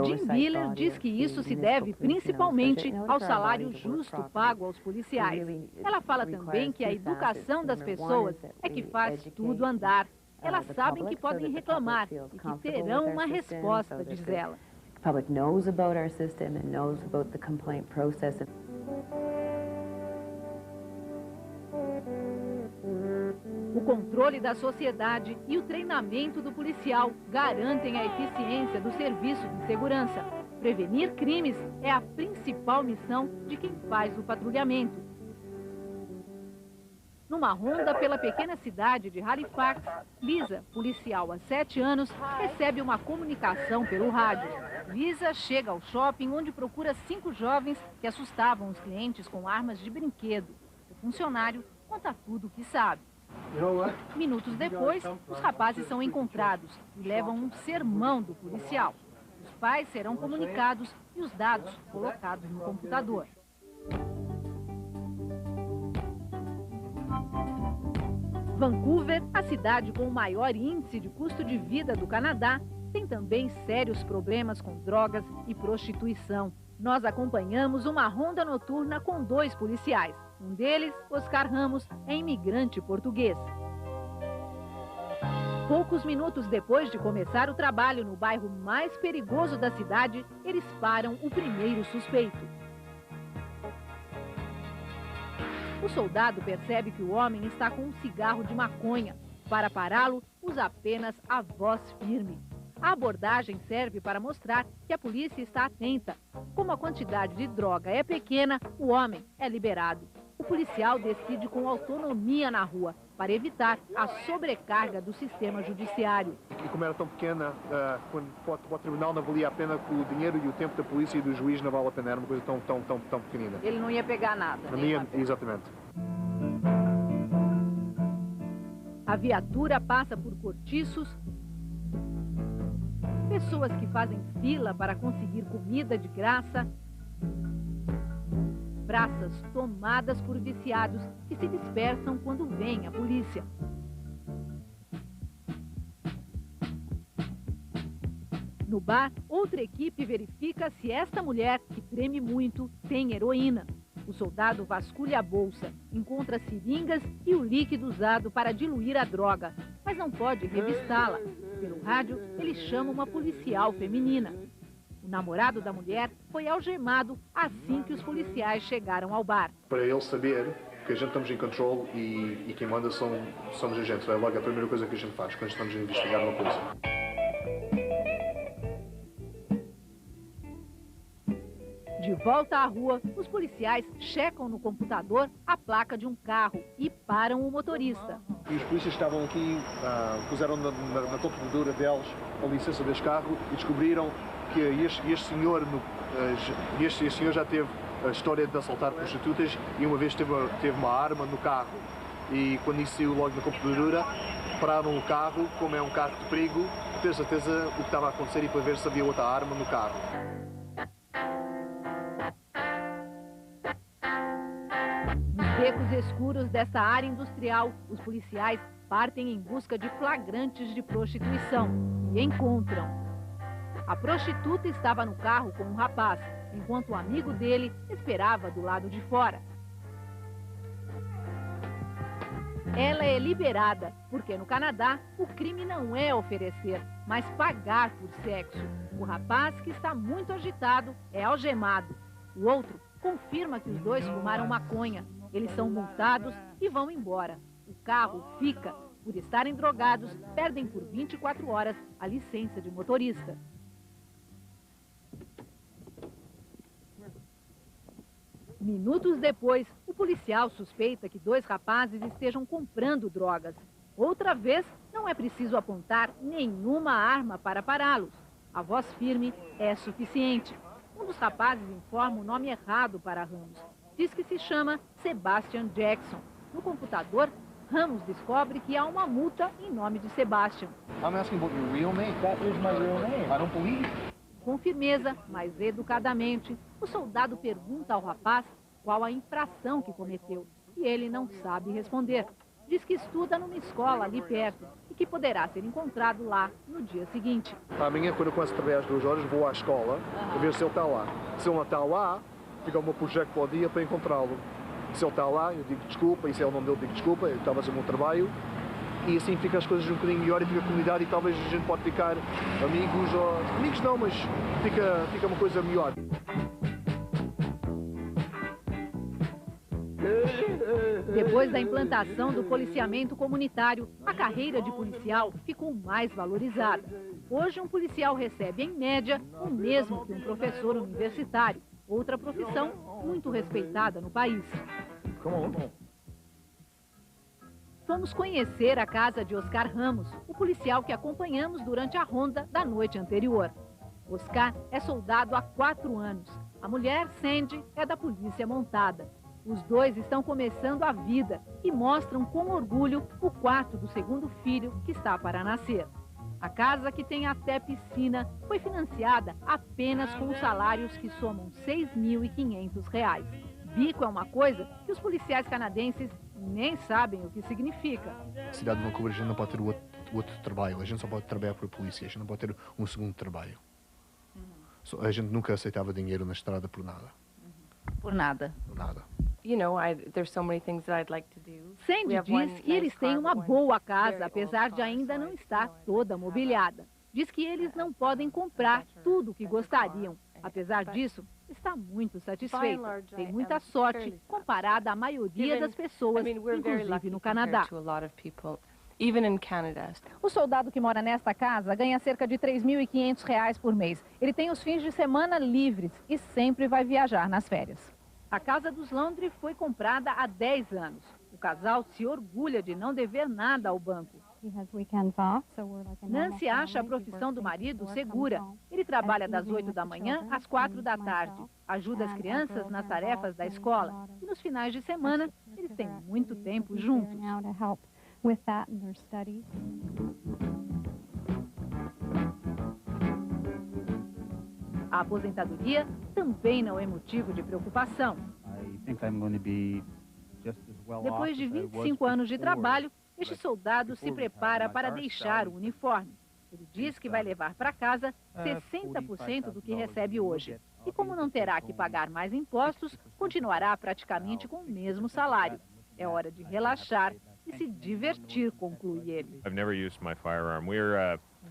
Jim Miller diz que isso se deve principalmente ao salário justo pago aos policiais. Ela fala também que a educação das pessoas é que faz tudo andar. Elas sabem que podem reclamar e que terão uma resposta, diz ela. O controle da sociedade e o treinamento do policial garantem a eficiência do serviço de segurança. Prevenir crimes é a principal missão de quem faz o patrulhamento. Numa ronda pela pequena cidade de Halifax, Lisa, policial há 7 anos, recebe uma comunicação pelo rádio. Lisa chega ao shopping onde procura 5 jovens que assustavam os clientes com armas de brinquedo. O funcionário conta tudo o que sabe. Minutos depois, os rapazes são encontrados e levam um sermão do policial. Os pais serão comunicados e os dados colocados no computador. Vancouver, a cidade com o maior índice de custo de vida do Canadá, tem também sérios problemas com drogas e prostituição. Nós acompanhamos uma ronda noturna com 2 policiais. Um deles, Oscar Ramos, é imigrante português. Poucos minutos depois de começar o trabalho no bairro mais perigoso da cidade, eles param o primeiro suspeito. O soldado percebe que o homem está com um cigarro de maconha. Para pará-lo, usa apenas a voz firme. A abordagem serve para mostrar que a polícia está atenta. Como a quantidade de droga é pequena, o homem é liberado. O policial decide com autonomia na rua, para evitar a sobrecarga do sistema judiciário. E como era tão pequena, para o tribunal não valia a pena que o dinheiro e o tempo da polícia e do juiz não vale a pena, era uma coisa tão pequenina. Ele não ia pegar nada. Não ia, exatamente. A viatura passa por cortiços, pessoas que fazem fila para conseguir comida de graça, praças tomadas por viciados que se dispersam quando vem a polícia. No bar, outra equipe verifica se esta mulher, que treme muito, tem heroína. O soldado vasculha a bolsa, encontra seringas e o líquido usado para diluir a droga, mas não pode revistá-la. Pelo rádio, ele chama uma policial feminina. O namorado da mulher foi algemado assim que os policiais chegaram ao bar. Para ele saber que a gente estamos em controle e quem manda somos a gente. É logo a primeira coisa que a gente faz quando estamos a investigar uma coisa. De volta à rua, os policiais checam no computador a placa de um carro e param o motorista. E os polícias estavam aqui, puseram na computadora deles a licença deste carro e descobriram que este senhor já teve a história de assaltar prostitutas e uma vez teve uma arma no carro. E quando isso saiu logo na computadora, pararam o carro, como é um carro de perigo, para ter certeza o que estava a acontecer e para ver se havia outra arma no carro. Nos becos escuros dessa área industrial, os policiais partem em busca de flagrantes de prostituição e encontram. A prostituta estava no carro com um rapaz, enquanto o amigo dele esperava do lado de fora. Ela é liberada, porque no Canadá o crime não é oferecer, mas pagar por sexo. O rapaz, que está muito agitado, é algemado. O outro confirma que os dois fumaram maconha. Eles são multados e vão embora. O carro fica. Por estarem drogados, perdem por 24 horas a licença de motorista. Minutos depois, o policial suspeita que 2 rapazes estejam comprando drogas. Outra vez, não é preciso apontar nenhuma arma para pará-los. A voz firme é suficiente. Um dos rapazes informa o nome errado para Ramos. Diz que se chama Sebastian Jackson. No computador, Ramos descobre que há uma multa em nome de Sebastian. I'm asking about your real name. That is my real name. I don't believe. Com firmeza, mas educadamente, o soldado pergunta ao rapaz qual a infração que cometeu. E ele não sabe responder. Diz que estuda numa escola ali perto e que poderá ser encontrado lá no dia seguinte. Amanhã, quando eu começo a trabalhar às 2 horas, vou à escola a ver se ele está lá. Se ele não está lá, fica o meu projeto para o dia para encontrá-lo. Se ele está lá, eu digo desculpa, e se é o nome dele, digo desculpa, eu estava a fazer o meu trabalho. E assim fica as coisas um bocadinho melhor e fica a comunidade e talvez a gente pode ficar amigos, ou... amigos não, mas fica uma coisa melhor. Depois da implantação do policiamento comunitário, a carreira de policial ficou mais valorizada. Hoje, um policial recebe, em média, o mesmo que um professor universitário, outra profissão muito respeitada no país. Fomos conhecer a casa de Oscar Ramos, o policial que acompanhamos durante a ronda da noite anterior. Oscar é soldado há 4 anos. A mulher, Sandy, é da polícia montada. Os dois estão começando a vida e mostram com orgulho o quarto do segundo filho que está para nascer. A casa, que tem até piscina, foi financiada apenas com os salários que somam R$ 6.500. Bico é uma coisa que os policiais canadenses nem sabem o que significa. A cidade de Vancouver, a gente não pode ter outro trabalho, a gente só pode trabalhar por polícia, a gente não pode ter um segundo trabalho. A gente nunca aceitava dinheiro na estrada por nada. Por nada. Por nada. Sandy diz que eles têm uma boa casa, apesar de ainda não estar toda mobiliada. Diz que eles não podem comprar tudo o que gostariam. Apesar disso, está muito satisfeita. Tem muita sorte comparada à maioria das pessoas, inclusive no Canadá. O soldado que mora nesta casa ganha cerca de R$ 3.500 por mês. Ele tem os fins de semana livres e sempre vai viajar nas férias. A casa dos Landry foi comprada há 10 anos. O casal se orgulha de não dever nada ao banco. Nancy acha a profissão do marido segura. Ele trabalha das 8 da manhã às 4 da tarde. Ajuda as crianças nas tarefas da escola. E nos finais de semana, eles têm muito tempo juntos. A aposentadoria também não é motivo de preocupação. Depois de 25 anos de trabalho, este soldado se prepara para deixar o uniforme. Ele diz que vai levar para casa 60% do que recebe hoje. E como não terá que pagar mais impostos, continuará praticamente com o mesmo salário. É hora de relaxar e se divertir, conclui ele.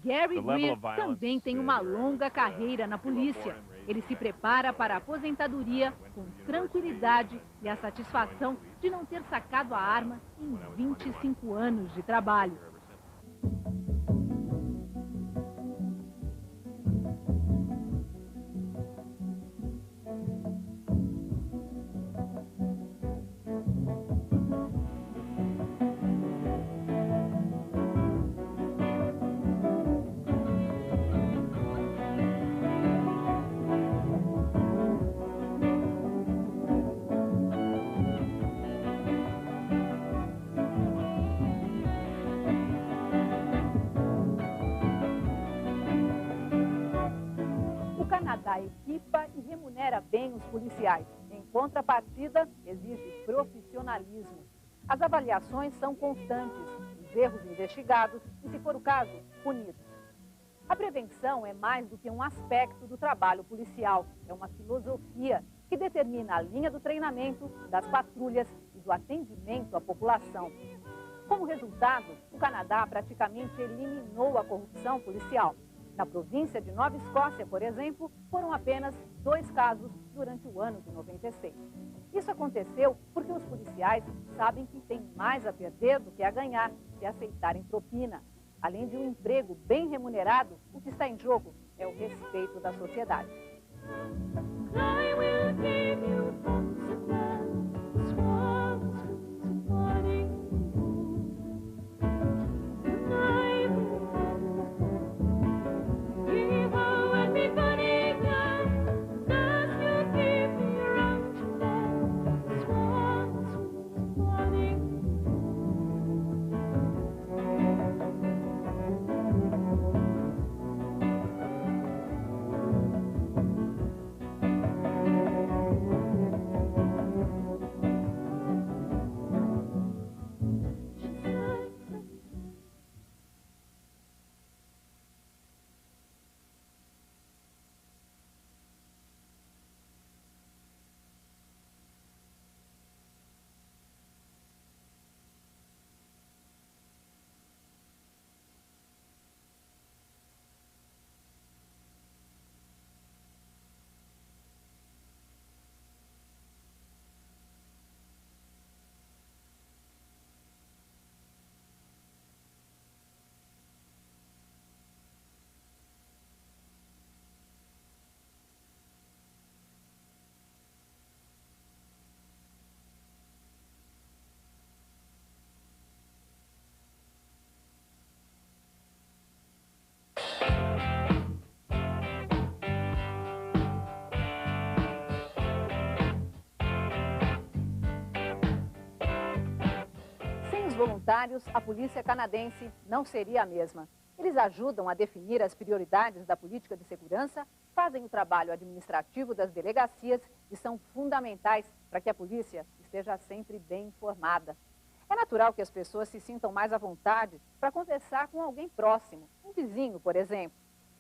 Gary Greer também tem uma longa carreira na polícia. Ele se prepara para a aposentadoria com tranquilidade e a satisfação de não ter sacado a arma em 25 anos de trabalho. Equipa e remunera bem os policiais. Em contrapartida, exige profissionalismo. As avaliações são constantes, os erros investigados e, se for o caso, punidos. A prevenção é mais do que um aspecto do trabalho policial. É uma filosofia que determina a linha do treinamento, das patrulhas e do atendimento à população. Como resultado, o Canadá praticamente eliminou a corrupção policial. Na província de Nova Escócia, por exemplo, foram apenas 2 casos durante o ano de 96. Isso aconteceu porque os policiais sabem que têm mais a perder do que a ganhar se aceitarem propina. Além de um emprego bem remunerado, o que está em jogo é o respeito da sociedade. Voluntários, a polícia canadense não seria a mesma. Eles ajudam a definir as prioridades da política de segurança, fazem o trabalho administrativo das delegacias e são fundamentais para que a polícia esteja sempre bem informada. É natural que as pessoas se sintam mais à vontade para conversar com alguém próximo, um vizinho, por exemplo.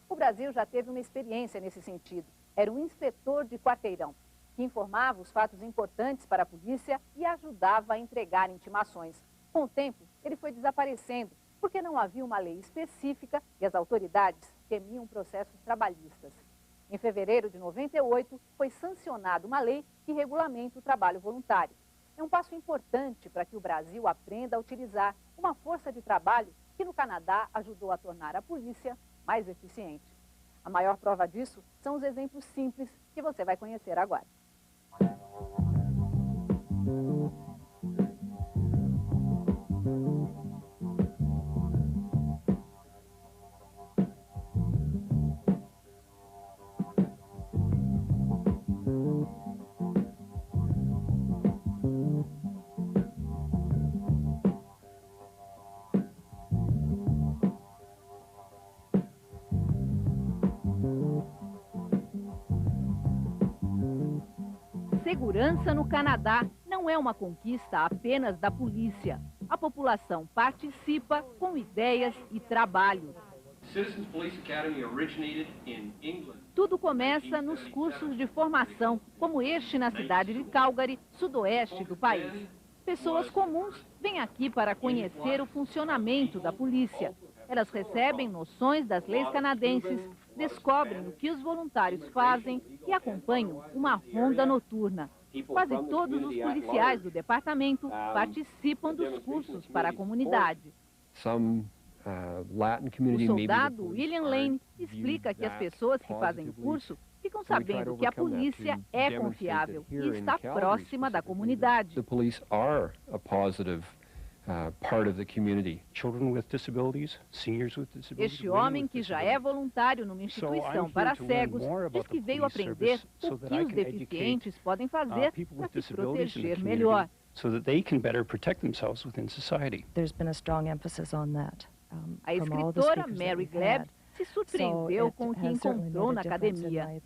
O Brasil já teve uma experiência nesse sentido. Era um inspetor de quarteirão, que informava os fatos importantes para a polícia e ajudava a entregar intimações. Com o tempo, ele foi desaparecendo, porque não havia uma lei específica e as autoridades temiam processos trabalhistas. Em fevereiro de 98, foi sancionada uma lei que regulamenta o trabalho voluntário. É um passo importante para que o Brasil aprenda a utilizar uma força de trabalho que no Canadá ajudou a tornar a polícia mais eficiente. A maior prova disso são os exemplos simples que você vai conhecer agora. Segurança no Canadá não é uma conquista apenas da polícia. A população participa com ideias e trabalho. Tudo começa nos cursos de formação, como este na cidade de Calgary, sudoeste do país. Pessoas comuns vêm aqui para conhecer o funcionamento da polícia. Elas recebem noções das leis canadenses, descobrem o que os voluntários fazem e acompanham uma ronda noturna. Quase todos os policiais do departamento participam dos cursos para a comunidade. O soldado William Lane explica que as pessoas que fazem o curso ficam sabendo que a polícia é confiável e está próxima da comunidade. Este homem, que já é voluntário numa instituição para cegos, diz que veio aprender o que os deficientes podem fazer para se proteger melhor. A escritora Mary Gleb se surpreendeu com o que encontrou na academia.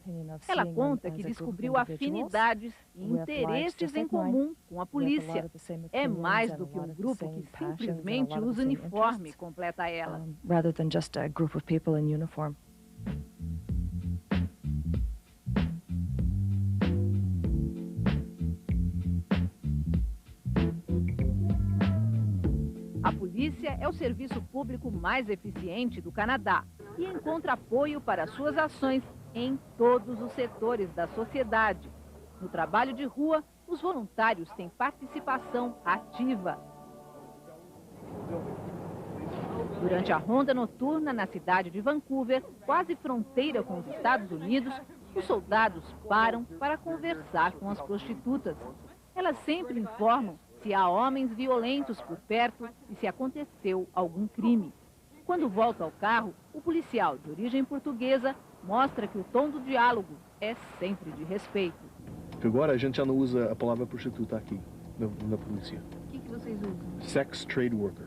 Ela conta que descobriu afinidades e interesses em comum com a polícia. É mais do que um grupo que simplesmente usa uniforme completa ela. A polícia é o serviço público mais eficiente do Canadá e encontra apoio para suas ações em todos os setores da sociedade. No trabalho de rua, os voluntários têm participação ativa. Durante a ronda noturna na cidade de Vancouver, quase fronteira com os Estados Unidos, os soldados param para conversar com as prostitutas. Elas sempre informam se há homens violentos por perto e se aconteceu algum crime. Quando volta ao carro, o policial de origem portuguesa mostra que o tom do diálogo é sempre de respeito. Agora a gente já não usa a palavra prostituta aqui, na polícia. O que vocês usam? Sex trade worker.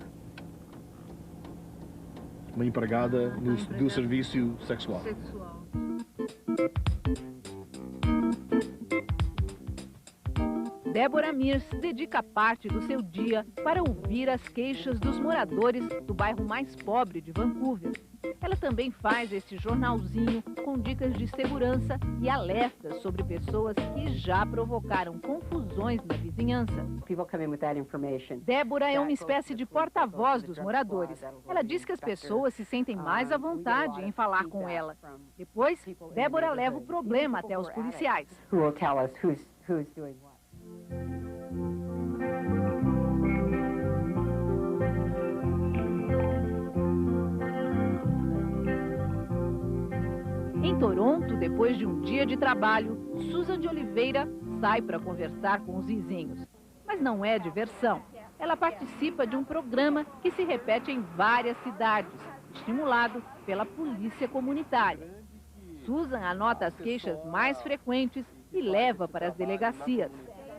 Uma empregada do serviço sexual. Débora Mears dedica parte do seu dia para ouvir as queixas dos moradores do bairro mais pobre de Vancouver. Ela também faz esse jornalzinho com dicas de segurança e alertas sobre pessoas que já provocaram confusões na vizinhança. Débora é uma espécie de porta-voz dos moradores. Ela diz que as pessoas se sentem mais à vontade em falar com ela. Depois, Débora leva o problema até os policiais. Em Toronto, depois de um dia de trabalho, Susan de Oliveira sai para conversar com os vizinhos. Mas não é diversão. Ela participa de um programa que se repete em várias cidades, estimulado pela polícia comunitária. Susan anota as queixas mais frequentes e leva para as delegacias.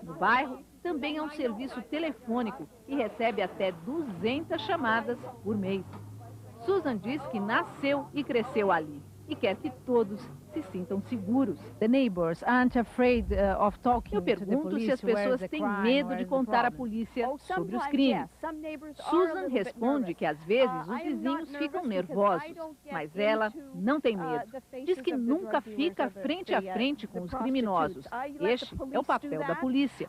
No bairro, também há um serviço telefônico e recebe até 200 chamadas por mês. Susan diz que nasceu e cresceu ali e quer que todos se sintam seguros. Eu pergunto se as pessoas têm medo de contar à polícia sobre os crimes. Susan responde que às vezes os vizinhos ficam nervosos, mas ela não tem medo. Diz que nunca fica frente a frente com os criminosos. Este é o papel da polícia.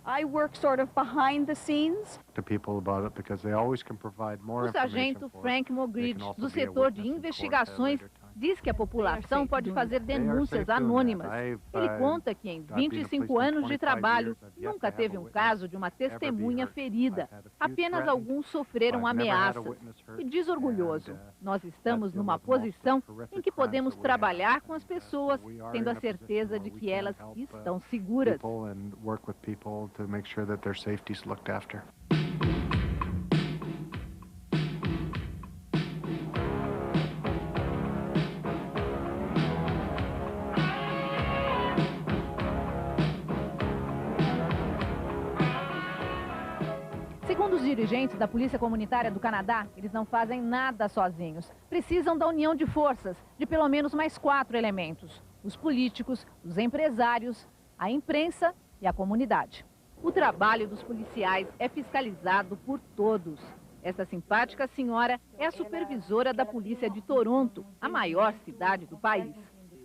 O sargento Frank Mogridge, do setor de investigações, diz que a população pode fazer denúncias anônimas. Ele conta que em 25 anos de trabalho, nunca teve um caso de uma testemunha ferida. Apenas alguns sofreram ameaças. E diz orgulhoso, nós estamos numa posição em que podemos trabalhar com as pessoas, tendo a certeza de que elas estão seguras. Segundo os dirigentes da Polícia Comunitária do Canadá, eles não fazem nada sozinhos. Precisam da união de forças, de pelo menos mais 4 elementos: os políticos, os empresários, a imprensa e a comunidade. O trabalho dos policiais é fiscalizado por todos. Essa simpática senhora é a supervisora da Polícia de Toronto, a maior cidade do país.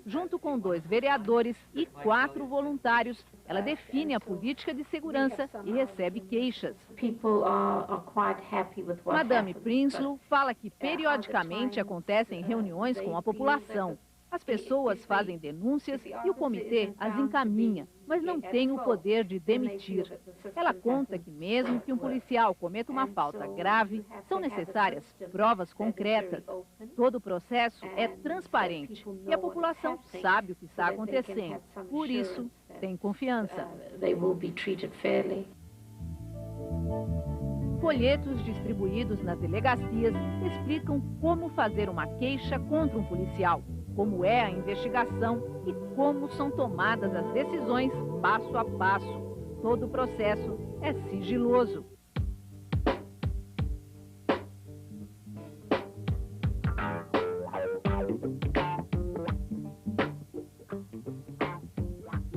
Junto com 2 vereadores e 4 voluntários, ela define a política de segurança e recebe queixas. Madame Prinsloo fala que periodicamente acontecem reuniões com a população. As pessoas fazem denúncias e o comitê as encaminha, mas não tem o poder de demitir. Ela conta que mesmo que um policial cometa uma falta grave, são necessárias provas concretas. Todo o processo é transparente e a população sabe o que está acontecendo. Por isso, tem confiança. Folhetos distribuídos nas delegacias explicam como fazer uma queixa contra um policial, como é a investigação e como são tomadas as decisões passo a passo. Todo o processo é sigiloso.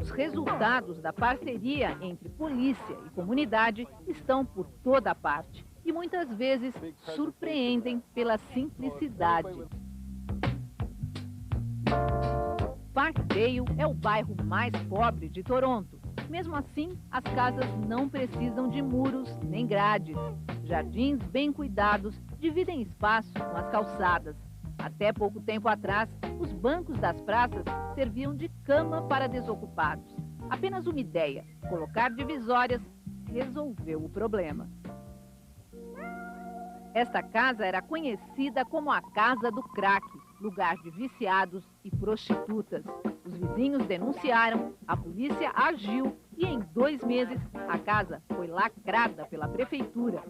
Os resultados da parceria entre polícia e comunidade estão por toda parte e muitas vezes surpreendem pela simplicidade. Parkdale é o bairro mais pobre de Toronto. Mesmo assim, as casas não precisam de muros nem grades. Jardins bem cuidados dividem espaço com as calçadas. Até pouco tempo atrás, os bancos das praças serviam de cama para desocupados. Apenas uma ideia: colocar divisórias resolveu o problema. Esta casa era conhecida como a Casa do Crack, lugar de viciados e prostitutas. Os vizinhos denunciaram, a polícia agiu e em 2 meses a casa foi lacrada pela prefeitura.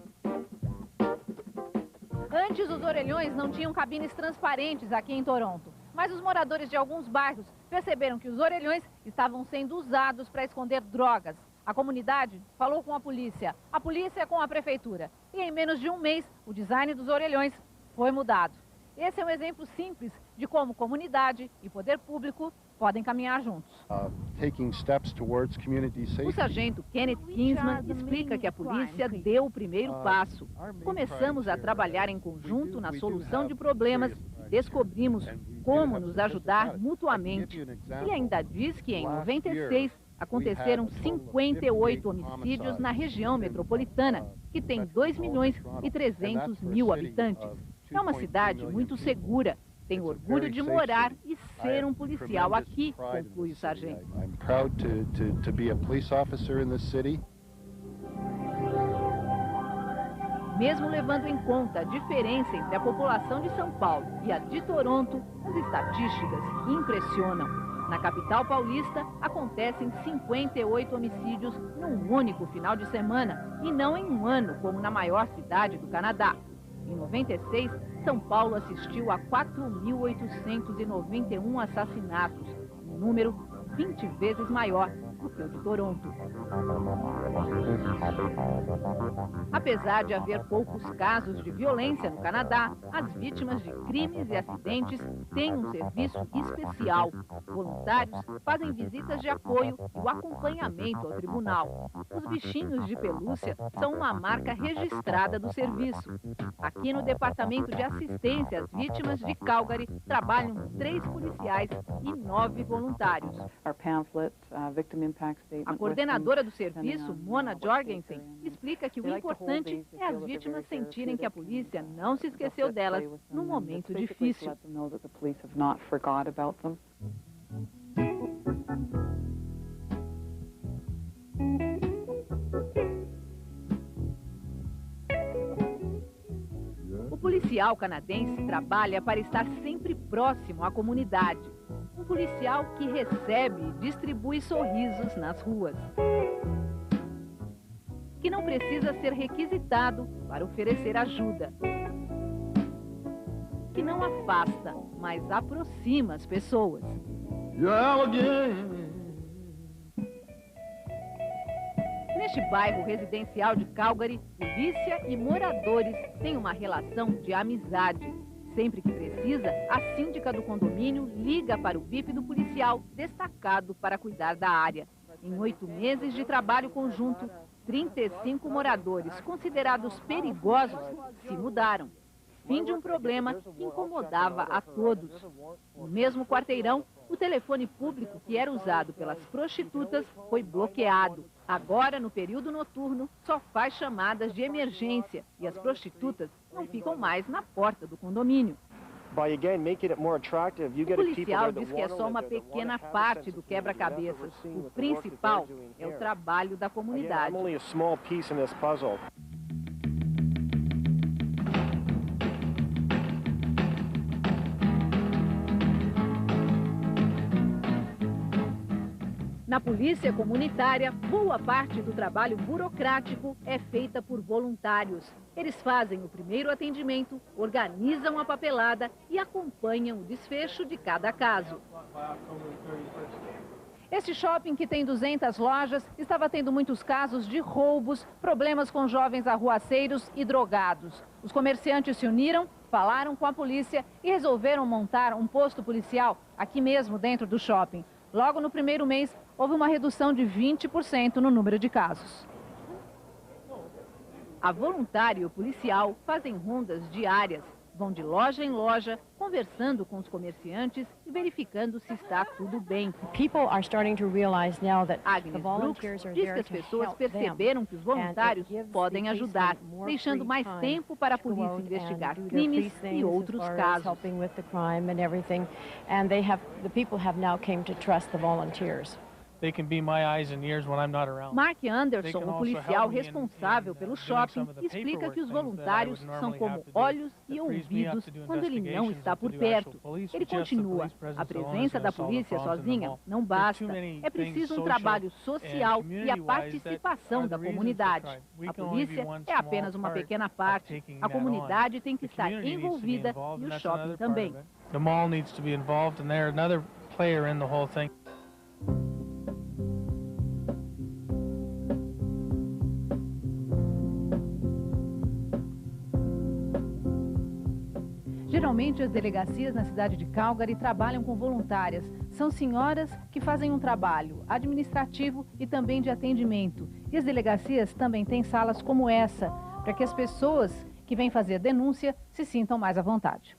Antes, os orelhões não tinham cabines transparentes aqui em Toronto. Mas os moradores de alguns bairros perceberam que os orelhões estavam sendo usados para esconder drogas. A comunidade falou com a polícia com a prefeitura. E em menos de um mês, o design dos orelhões foi mudado. Esse é um exemplo simples de como comunidade e poder público podem caminhar juntos. O sargento Kenneth Kinsman explica que a polícia deu o primeiro passo. Começamos a trabalhar em conjunto na solução de problemas e descobrimos como nos ajudar mutuamente. Ele ainda diz que em 96 aconteceram 58 homicídios na região metropolitana, que tem 2.300.000 habitantes. É uma cidade muito segura. Tenho orgulho de morar e ser um policial aqui, conclui o sargento. Mesmo levando em conta a diferença entre a população de São Paulo e a de Toronto, as estatísticas impressionam. Na capital paulista, acontecem 58 homicídios num único final de semana, e não em um ano, como na maior cidade do Canadá. Em 96, São Paulo assistiu a 4.891 assassinatos, um número 20 vezes maior do que o de Toronto. Apesar de haver poucos casos de violência no Canadá, as vítimas de crimes e acidentes têm um serviço especial. Voluntários fazem visitas de apoio e o acompanhamento ao tribunal. Os bichinhos de pelúcia são uma marca registrada do serviço. Aqui no Departamento de Assistência às Vítimas de Calgary, trabalham 3 policiais e 9 voluntários. A coordenadora do serviço, Mona Jorgensen, explica que o importante é as vítimas sentirem que a polícia não se esqueceu delas num momento difícil. O policial canadense trabalha para estar sempre próximo à comunidade. Um policial que recebe e distribui sorrisos nas ruas. Que não precisa ser requisitado para oferecer ajuda. Que não afasta, mas aproxima as pessoas. Neste bairro residencial de Calgary, polícia e moradores têm uma relação de amizade. Sempre que precisa, a síndica do condomínio liga para o BIP do policial destacado para cuidar da área. Em 8 meses de trabalho conjunto, 35 moradores considerados perigosos se mudaram. Fim de um problema que incomodava a todos. No mesmo quarteirão, o telefone público que era usado pelas prostitutas foi bloqueado. Agora, no período noturno, só faz chamadas de emergência e as prostitutas não ficam mais na porta do condomínio. O policial diz que é só uma pequena parte do quebra-cabeças. O principal é o trabalho da comunidade. Na polícia comunitária, boa parte do trabalho burocrático é feita por voluntários. Eles fazem o primeiro atendimento, organizam a papelada e acompanham o desfecho de cada caso. Este shopping, que tem 200 lojas, estava tendo muitos casos de roubos, problemas com jovens arruaceiros e drogados. Os comerciantes se uniram, falaram com a polícia e resolveram montar um posto policial aqui mesmo dentro do shopping. Logo no primeiro mês, houve uma redução de 20% no número de casos. A voluntária e o policial fazem rondas diárias. Vão de loja em loja, conversando com os comerciantes e verificando se está tudo bem. Agnes Brooks diz que as pessoas perceberam que os voluntários podem ajudar, deixando mais tempo para a polícia investigar crimes e outros casos. Mark Anderson, o policial responsável pelo shopping, explica que os voluntários são como olhos e ouvidos quando ele não está por perto. Ele continua: a presença da polícia sozinha não basta. É preciso um trabalho social e a participação da comunidade. A polícia é apenas uma pequena parte. A comunidade tem que estar envolvida e o shopping também. The mall needs to be involved and they're another player in the whole thing. Geralmente, as delegacias na cidade de Calgary trabalham com voluntárias. São senhoras que fazem um trabalho administrativo e também de atendimento. E as delegacias também têm salas como essa, para que as pessoas que vêm fazer denúncia se sintam mais à vontade.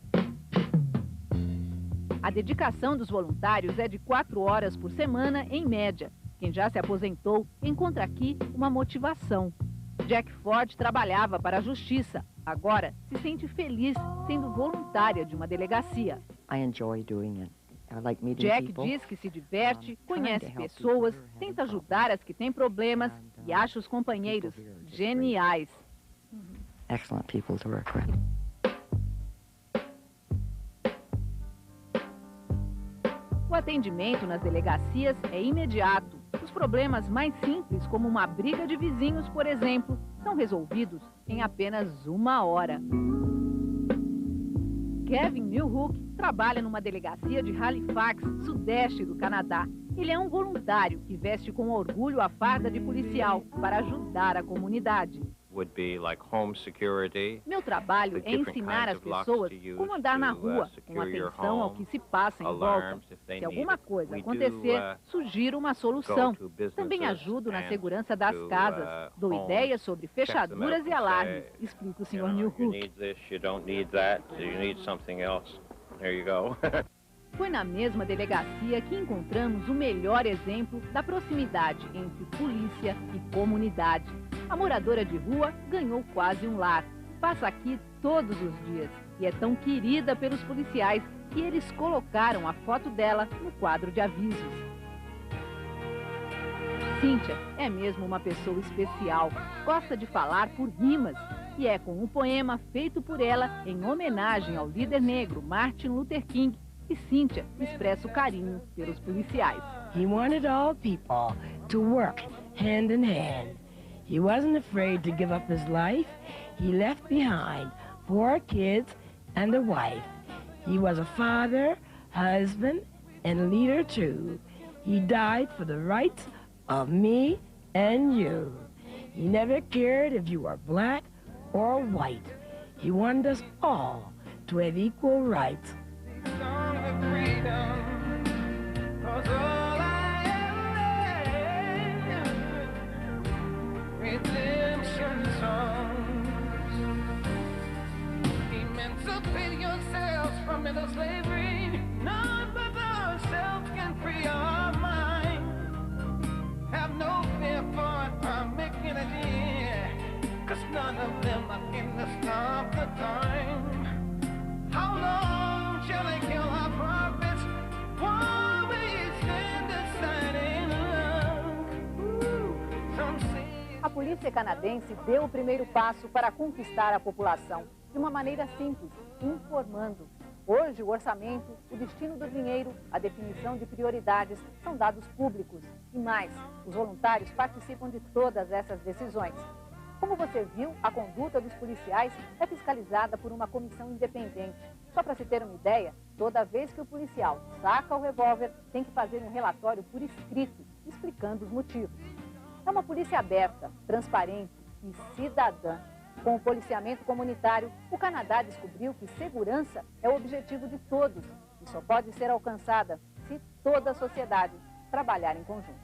A dedicação dos voluntários é de 4 horas por semana, em média. Quem já se aposentou encontra aqui uma motivação. Jack Ford trabalhava para a justiça. Agora se sente feliz sendo voluntária de uma delegacia. Jack diz que se diverte, conhece pessoas, tenta ajudar as que têm problemas e acha os companheiros geniais. Excellent people to work with. O atendimento nas delegacias é imediato. Os problemas mais simples, como uma briga de vizinhos, por exemplo, são resolvidos em apenas 1 hora. Kevin Newhook trabalha numa delegacia de Halifax, sudeste do Canadá. Ele é um voluntário que veste com orgulho a farda de policial para ajudar a comunidade. Meu trabalho é ensinar as pessoas como andar na rua, com atenção ao que se passa em volta. Se alguma coisa acontecer, sugiro uma solução. Também ajudo na segurança das casas. Dou ideias sobre fechaduras e alarmes, explica o Sr. Newhook. Foi na mesma delegacia que encontramos o melhor exemplo da proximidade entre polícia e comunidade. A moradora de rua ganhou quase um lar. Passa aqui todos os dias e é tão querida pelos policiais que eles colocaram a foto dela no quadro de avisos. Cynthia é mesmo uma pessoa especial. Gosta de falar por rimas e é com um poema feito por ela em homenagem ao líder negro Martin Luther King que Cynthia expressa o carinho pelos policiais. He wanted all people to work hand in hand. He wasn't afraid to give up his life. He left behind 4 kids and a wife. He was a father, husband, and leader too. He died for the rights of me and you. He never cared if you were black or white. He wanted us all to have equal rights. Redemption songs. Emancipate yourselves from mental slavery. None but ourselves can free our mind. Have no fear for making it in, 'cause none of them are in to stop the time. How long shall they kill our prophets while we stand aside in love? Some say. A polícia canadense deu o primeiro passo para conquistar a população, de uma maneira simples, informando. Hoje, o orçamento, o destino do dinheiro, a definição de prioridades são dados públicos. E mais, os voluntários participam de todas essas decisões. Como você viu, a conduta dos policiais é fiscalizada por uma comissão independente. Só para se ter uma ideia, toda vez que o policial saca o revólver, tem que fazer um relatório por escrito, explicando os motivos. É uma polícia aberta, transparente e cidadã. Com o policiamento comunitário, o Canadá descobriu que segurança é o objetivo de todos e só pode ser alcançada se toda a sociedade trabalhar em conjunto.